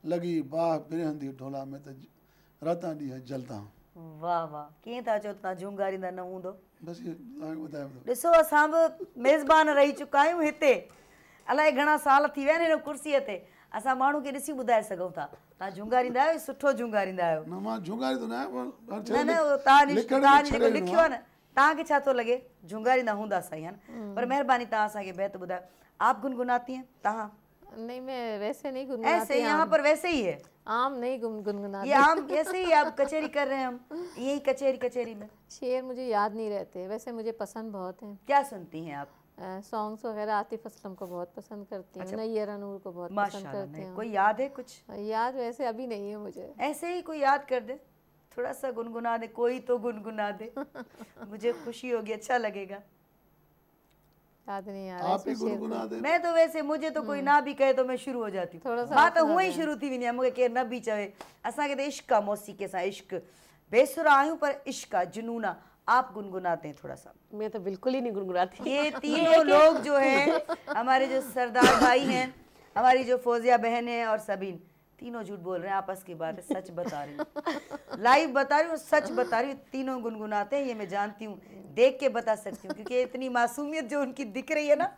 लॻी बाह बिरहंदी ढोला में त रातां ॾींहं जलदा हाँ वाह वाह कीअं था चओ तव्हां झुंगारींदा न हूंदो बसि इहो तव्हांखे ॿुधायो थो ॾिसो असां बि मेज़बान रही चुका आहियूं हिते अलाए घणा साल थी विया आहिनि हिन कुर्सीअ ते असां माण्हू खे ॾिसी ॿुधाए सघूं था तव्हां झुंगारींदा आहियो सुठो झुंगारींदा आहियो न मां झुंगारी थो न न न उहो तव्हां जेको लिखियो आहे न तव्हांखे छा थो लॻे झुंगारींदा हूंदा साईं है न पर महिरबानी तव्हां असांखे बैत ॿुधायो आप गुनगुनाती हैं तव्हां नहीं मैं वैसे नहीं ऐसे गुनगुनाती यहाँ पर वैसे ही है आम नहीं गुनगुनाती ये आम ऐसे ही आप कचेरी कर रहे हैं हम यही कचेरी में शेर मुझे याद नहीं रहते वैसे मुझे पसंद बहुत हैं क्या सुनती हैं आप सॉन्ग्स वगैरह आतिफ असलम को बहुत पसंद करती हूँ नैयरा नूर को बहुत पसंद करती हूँ कोई याद है कुछ याद वैसे अभी नहीं है मुझे ऐसे ही कोई याद कर दे थोड़ा सा गुनगुना दे कोई तो गुनगुना दे मुझे खुशी होगी अच्छा लगेगा याद नहीं आ आप ही गुनगुना दे मैं तो वैसे मुझे तो कोई ना भी कहे तो मैं शुरू हो जाती हूँ बात हुआ ही शुरू थी वेंदी आहे मूंखे केरु न बि चवे असांखे त इश्क आहे मौसीक़े सां इश्क बेसुरा आहियूं पर इश्क आहे जुनून आहे आप गुनगुनाते हैं थोड़ा सा मैं तो बिल्कुल ही नहीं गुनगुनाती ये तीनों लोग जो हैं हमारे जो सरदार भाई हैं हमारी जो फौजिया बहन है और सबीन तीनों झूठ बोल रहे हैं आपस की बात है सच बता रही हूँ लाइव बता रही हूँ सच बता रही हूँ तीनों गुनगुनाते हैं ये मैं जानती हूँ देख के बता सकती हूँ क्योंकि इतनी मासूमियत जो उनकी दिख रही है ना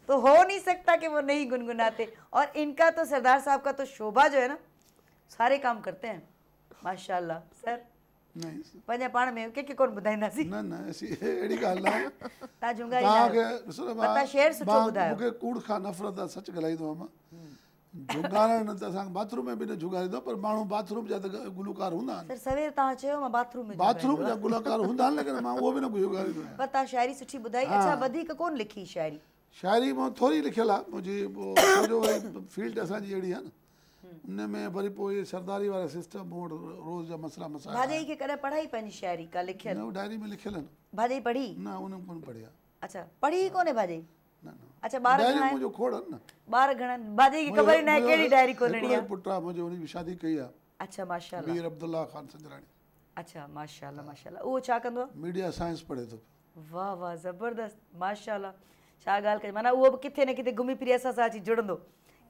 तो हो नहीं सकता कि वो नहीं गुनगुनाते और इनका तो सरदार साहब का तो शोभा जो है ना सारे काम करते हैं माशाल्लाह सर पंहिंजा पाण में के कोन ॿुधाईंदासीं न न ऐसी अहिड़ी ॻाल्हि न आहे तव्हां झुंगारी तव्हांखे ॾिसो न पता शेर सुठो ॿुधायो मूंखे कूड़ खां नफ़रत आहे सच ॻाल्हाईंदो आहियां मां झुंगारण त असां बाथरूम में बि न झुंगारींदो पर माण्हू बाथरूम जा त गुलकार हूंदा आहिनि सर सवेर तव्हां चयो मां बाथरूम में बाथरूम जा गुलकार हूंदा आहिनि लेकिन मां उहो बि न झुंगारींदो आहियां पर तव्हां शाइरी सुठी ॿुधाई अच्छा वधीक कोन लिखी शाइरी शायरी मां थोरी लिखियल आहे मुंहिंजी छोजो वरी फील्ड असांजी अहिड़ी आहे न उन में वरी पोइ इहे सरदारी वारा सिस्टम मूं वटि रोज़ जा मसला मसाइल भाॼई खे कॾहिं पढ़ाई पंहिंजी शायरी का लिखियल न डायरी में लिखियल आहिनि भाॼई पढ़ी न उन कोन पढ़िया अच्छा पढ़ी कोन्हे भाॼई न न अच्छा ॿार डायरी घणा मुंहिंजो खोड़ आहिनि न ॿार घणा भाॼई खे ख़बर ई न आहे कहिड़ी डायरी खोलणी आहे पुटु आहे मुंहिंजो उन जी शादी कई आहे अच्छा माशाल्लाह मीर अब्दुल्ला ख़ान संजराणी अच्छा माशाल्लाह माशाल्लाह उहो छा कंदो आहे मीडिया साइंस पढ़े थो वाह वाह ज़बरदस्त माशाल्लाह छा ॻाल्हि कजे माना उहो बि किथे न किथे घुमी फिरी असां सां अची जुड़ंदो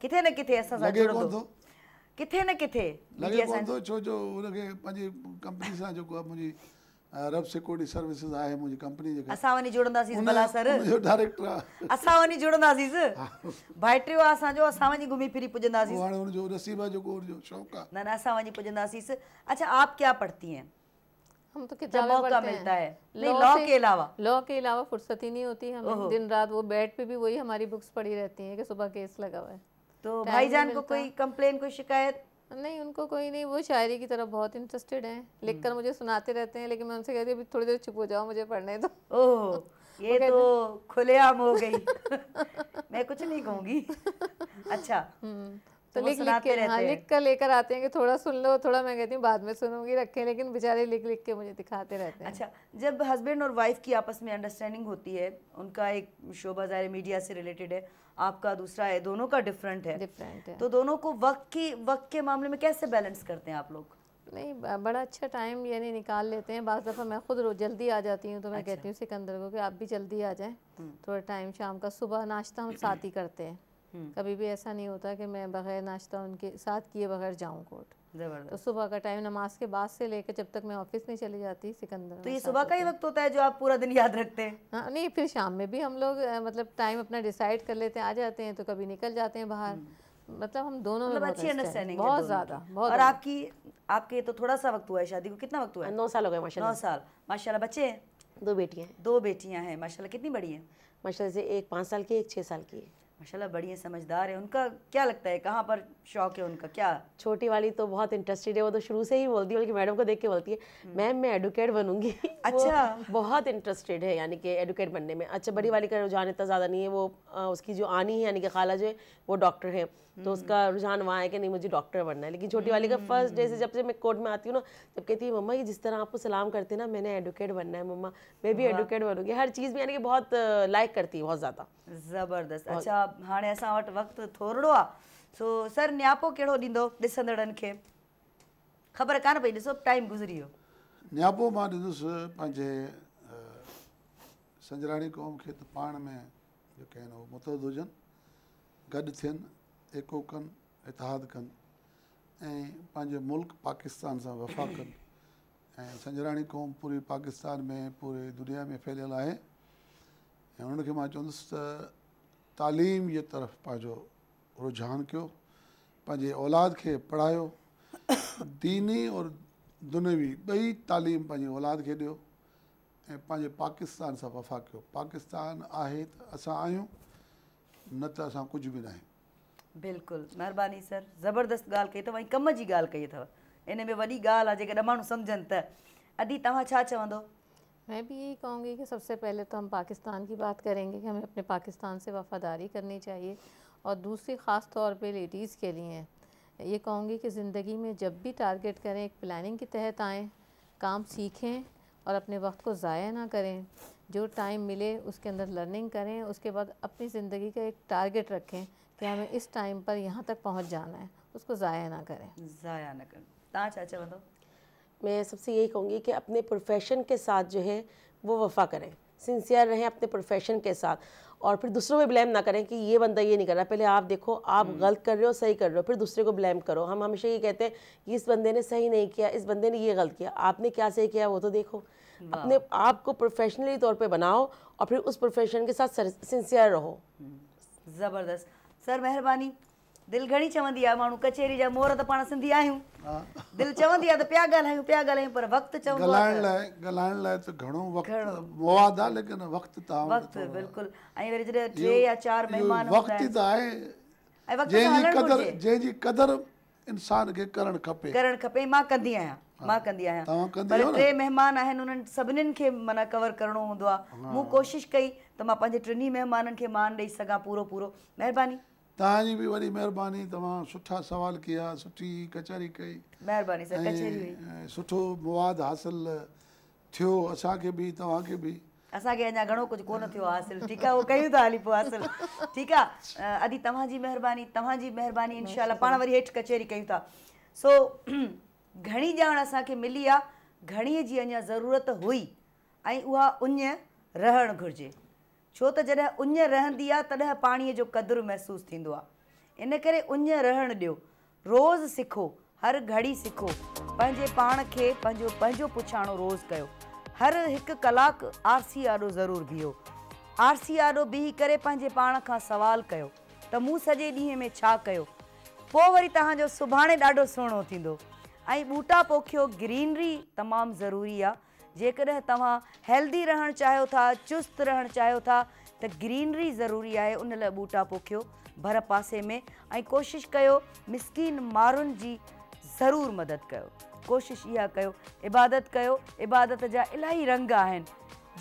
किथे न किथे असां सां लॻे कोन जुड़ंदो थो किथे न किथे लॻे कोन थो छो जो हुनखे पंहिंजी कंपनी सां जेको आहे मुंहिंजी अरब सिक्योरिटी सर्विसिस आहे मुंहिंजी कंपनी जेका असां वञी जुड़ंदासीं भला सर हुनजो डायरेक्टर आहे असां वञी जुड़ंदासीं भाइटियो आहे असांजो असां वञी घुमी फिरी पुॼंदासीं हाणे हुनजो नसीब आहे जेको हुनजो शौक़ु आहे न न असां वञी पुॼंदासीं अच्छा आप क्या पढ़ती हैं हम तो जब किताबें मौका पढ़ते मिलता हैं। है नहीं लॉ के अलावा लॉ के अलावा फुर्सत ही नहीं होती हमें दिन रात वो बेड पे भी वही हमारी बुक्स पड़ी रहती हैं कि सुबह केस लगा हुआ है तो टाइम भाईजान नहीं को मिलता। कोई कंप्लेन कोई शिकायत नहीं उनको कोई नहीं, वो शायरी की तरफ बहुत इंटरेस्टेड हैं, लिखकर मुझे सुनाते रहते हैं, लेकिन मैं उनसे कहती हूँ अभी थोड़ी देर चुप हो जाओ, मुझे पढ़ने दो। ओह ये तो खुलेआम हो गई मैं कुछ नहीं कहूँगी अच्छा तो लिख लिख के हाँ लिख कर लेकर आते हैं कि थोड़ा सुन लो, थोड़ा मैं कहती हूँ बाद में सुनूंगी रखें, लेकिन बेचारे लिख लिख के मुझे दिखाते रहते हैं। अच्छा जब हस्बैंड और वाइफ की आपस में अंडरस्टैंडिंग होती है, उनका एक शोबा ज़ाहिर मीडिया से रिलेटेड है, आपका दूसरा है, दोनों का डिफरेंट है, तो दोनों को वक्त के मामले में कैसे बैलेंस करते हैं आप लोग? नहीं बड़ा अच्छा टाइम यानी निकाल लेते हैं। बाज़ दफ़ा मैं खुद रोज जल्दी आ जाती हूँ तो मैं कहती हूँ सिकंदर को कि आप भी जल्दी आ जाएं, थोड़ा टाइम शाम का, सुबह नाश्ता हम साथ ही करते हैं, कभी भी ऐसा नहीं होता कि मैं बगैर नाश्ता उनके साथ किए बगैर जाऊँ कोर्ट। तो सुबह का टाइम नमाज के बाद से लेकर जब तक मैं ऑफिस नहीं चली जाती सिकंदर, तो ये सुबह का ही वक्त होता है जो आप पूरा दिन याद रखते हैं? हाँ नहीं, फिर शाम में भी हम लोग मतलब टाइम अपना डिसाइड कर लेते हैं, आ जाते हैं, तो कभी निकल जाते हैं बाहर, मतलब हम दोनों में अच्छी अंडरस्टैंडिंग है बहुत ज़्यादा। और आपके तो थोड़ा सा वक्त हुआ है शादी को, कितना वक्त हुआ है? 9 साल हो गए माशाल्लाह। 9 साल माशाल्लाह। बच्चे हैं? 2 बेटियां हैं। 2 बेटियां हैं माशाल्लाह। कितनी बड़ी हैं? माशाल्लाह से एक 5 साल की, एक 6 साल की है। माशाल्लाह बड़ी है, समझदार है। उनका क्या लगता है, कहाँ पर शौक है उनका? क्या छोटी वाली तो बहुत इंटरेस्टेड है, वो तो शुरू से ही बोलती है, बल्कि मैडम को देख के बोलती है मैम मैं एडवोकेट बनूंगी। अच्छा बहुत इंटरेस्टेड है यानी कि एडवोकेट बनने में। अच्छा बड़ी वाली का रुझान इतना ज़्यादा नहीं है, वो उसकी जो आनी है यानी कि खाला जो है वो डॉक्टर है, तो उसका रुझान वहाँ है कि नहीं मुझे डॉक्टर बनना है। लेकिन छोटी वाली का फर्स्ट डे से जब से मैं कोर्ट में आती हूँ ना, तब कहती है मम्मा ये जिस तरह आपको सलाम करते हैं ना, मैंने एडवोकेट बनना है मम्मा, मैं भी एडवोकेट बनूंगी। हर चीज़ में यानी कि बहुत लाइक करती है, बहुत ज़्यादा ज़बरदस्त। अच्छा हाणे असां वटि वक़्तु थोरो आहे, सो सर न्यापो कहिड़ो ॾींदो ॾिसंदड़नि खे? ख़बर कान पई, ॾिसो टाइम गुज़री वियो। न्यापो मां ॾिंदुसि पंहिंजे संजराणी क़ौम खे त पाण में जेके आहिनि उहे मुतहद हुजनि, गॾु थियनि, एको कनि, इतिहाद कनि ऐं पंहिंजे मुल्क पाकिस्तान सां वफ़ा कनि। ऐं संजराणी क़ौम पूरी पाकिस्तान में पूरी दुनिया में फैलियल आहे ऐं उन्हनि खे मां चवंदुसि त तालीम जे तरफ़ पंहिंजो रुझान कयो, पंहिंजे औलाद खे पढ़ायो, दीनी और दुनियावी ॿई तालीम पंहिंजी औलाद खे ॾियो ऐं पंहिंजे पाकिस्तान सां वफ़ा कयो। पाकिस्तान आहे त असां आहियूं, न त असां कुझु बि न आहियूं। बिल्कुलु, महिरबानी सर, ज़बरदस्त ॻाल्हि कई अथव ऐं कम जी ॻाल्हि कई अथव, इन में वॾी ॻाल्हि आहे जेकॾहिं माण्हू सम्झनि त। अदी तव्हां छा चवंदो? मैं भी यही कहूँगी कि सबसे पहले तो हम पाकिस्तान की बात करेंगे कि हमें अपने पाकिस्तान से वफ़ादारी करनी चाहिए, और दूसरी ख़ास तौर पे लेडीज़ के लिए ये कहूँगी कि ज़िंदगी में जब भी टारगेट करें, एक प्लानिंग के तहत आएँ, काम सीखें और अपने वक्त को ज़ाया ना करें। जो टाइम मिले उसके अंदर लर्निंग करें, उसके बाद अपनी ज़िंदगी का एक टारगेट रखें कि हमें इस टाइम पर यहाँ तक पहुँच जाना है, उसको ज़ाया ना करें। ज़ाया ना करें। तव्हां छा चवंदो? मैं सबसे यही कहूँगी कि अपने प्रोफेशन के साथ जो है वो वफ़ा करें, सिंसियर रहें अपने प्रोफेशन के साथ, और फिर दूसरों पे ब्लेम ना करें कि ये बंदा ये नहीं कर रहा। पहले आप देखो आप गलत कर रहे हो, सही कर रहे हो, फिर दूसरे को ब्लेम करो। हम हमेशा ये कहते हैं कि इस बंदे ने सही नहीं किया, इस बंदे ने ये गलत किया, आपने क्या सही किया वो तो देखो। अपने आप को प्रोफेशनली तौर पे बनाओ और फिर उस प्रोफेशन के साथ सिंसियर रहो। ज़बरदस्त सर, महिरबानी। दिलि घणी चवंदी आहे, माण्हू कचहरी जा मोहर त पाण सिंधी आहियूं, दिलि चवंदी आहे त पिया ॻाल्हायूं, पर वक़्तु चवंदो आहे ॻाल्हाइण लाइ त घणो वक़्तु मवाद आहे, लेकिन वक़्तु तव्हां वक़्तु बिल्कुलु। ऐं वरी जॾहिं 3 या 4 महिमान वक़्तु ई त आहे जंहिंजी क़दर इंसान खे करणु खपे। मां कंदी आहियां तव्हां कंदी पर आहियो न? 3 महिमान आहिनि उन्हनि सभिनीनि खे माना कवर करणो हूंदो आहे। मूं कोशिशि कई त मां पंहिंजे 3 महिमाननि खे मान ॾेई सघां पूरो। महिरबानी। तव्हांजी बि वॾी महिरबानी। तव्हां सुठा सवाल कया, सुठी कचहरी कई, महिरबानी सर। कचहरी हुई, ऐं सुठो मवाद हासिल थियो असांखे बि तव्हांखे बि। असांखे अञा घणो कुझु कोन थियो हासिल। ठीकु आहे, उहो कयूं था हली पोइ हासिल। ठीकु आहे अदी, तव्हांजी महिरबानी इंशाल्लाह। पाण वरी हेठि कचहरी कयूं था। सो घणी ॼाण असांखे मिली आहे, घणीअ जी अञा ज़रूरत हुई, ऐं उहा उञ रहणु घुरिजे। छो त जॾहिं उञ रहंदी आहे तॾहिं पाणीअ जो क़दुरु महसूसु थींदो आहे। इन करे उञ रहणु ॾियो। रोज़ु सिखो, हर घड़ी सिखो। पंहिंजे पाण खे पंहिंजो पुछाणो रोज़ु कयो। हर 1 कलाक आरसी आॾो ज़रूरु बीहो। आरसी आॾो बीही करे पंहिंजे पाण खां सवाल कयो त मूं सॼे ॾींहं में छा कयो। पोइ वरी तव्हांजो सुभाणे ॾाढो सुहिणो थींदो। ऐं ॿूटा पोखियो, ग्रीनरी तमामु ज़रूरी आहे। जेकॾहिं तव्हां हेल्दी रहणु चाहियो था, चुस्त रहणु चाहियो था, त ग्रीनरी ज़रूरी आहे। उन लाइ ॿूटा पोखियो भर पासे में, ऐं कोशिशि कयो मिसकीन माण्हुनि जी ज़रूरु मदद कयो। कोशिशि इहा कयो, इबादत कयो। इबादत जा इलाही रंग आहिनि।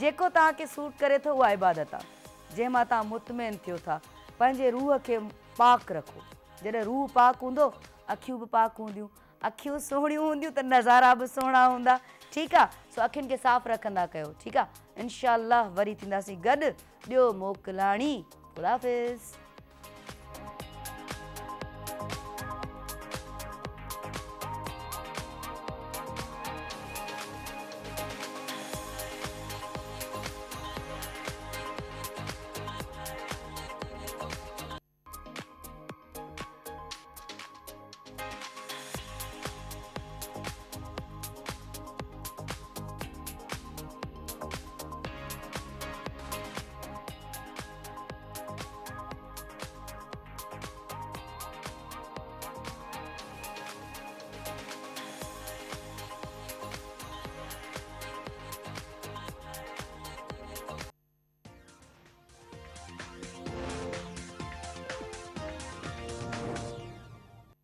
जेको तव्हांखे सूट करे थो उहा इबादत आहे, जंहिंमां तव्हां मुतमिन थियो था। पंहिंजे रूह खे पाक रखो। जॾहिं रूह पाक हूंदो, अखियूं बि पाक हूंदियूं। अखियूं सुहिणियूं हूंदियूं त नज़ारा बि सुहिणा हूंदा। ठीकु आहे, सो अखियुनि खे साफ़ रखंदा कयो। ठीकु आहे, इंशाअल्लाह वरी थींदासीं गॾु। ॾियो मोकिलाणी। खुदा हाफ़िज़।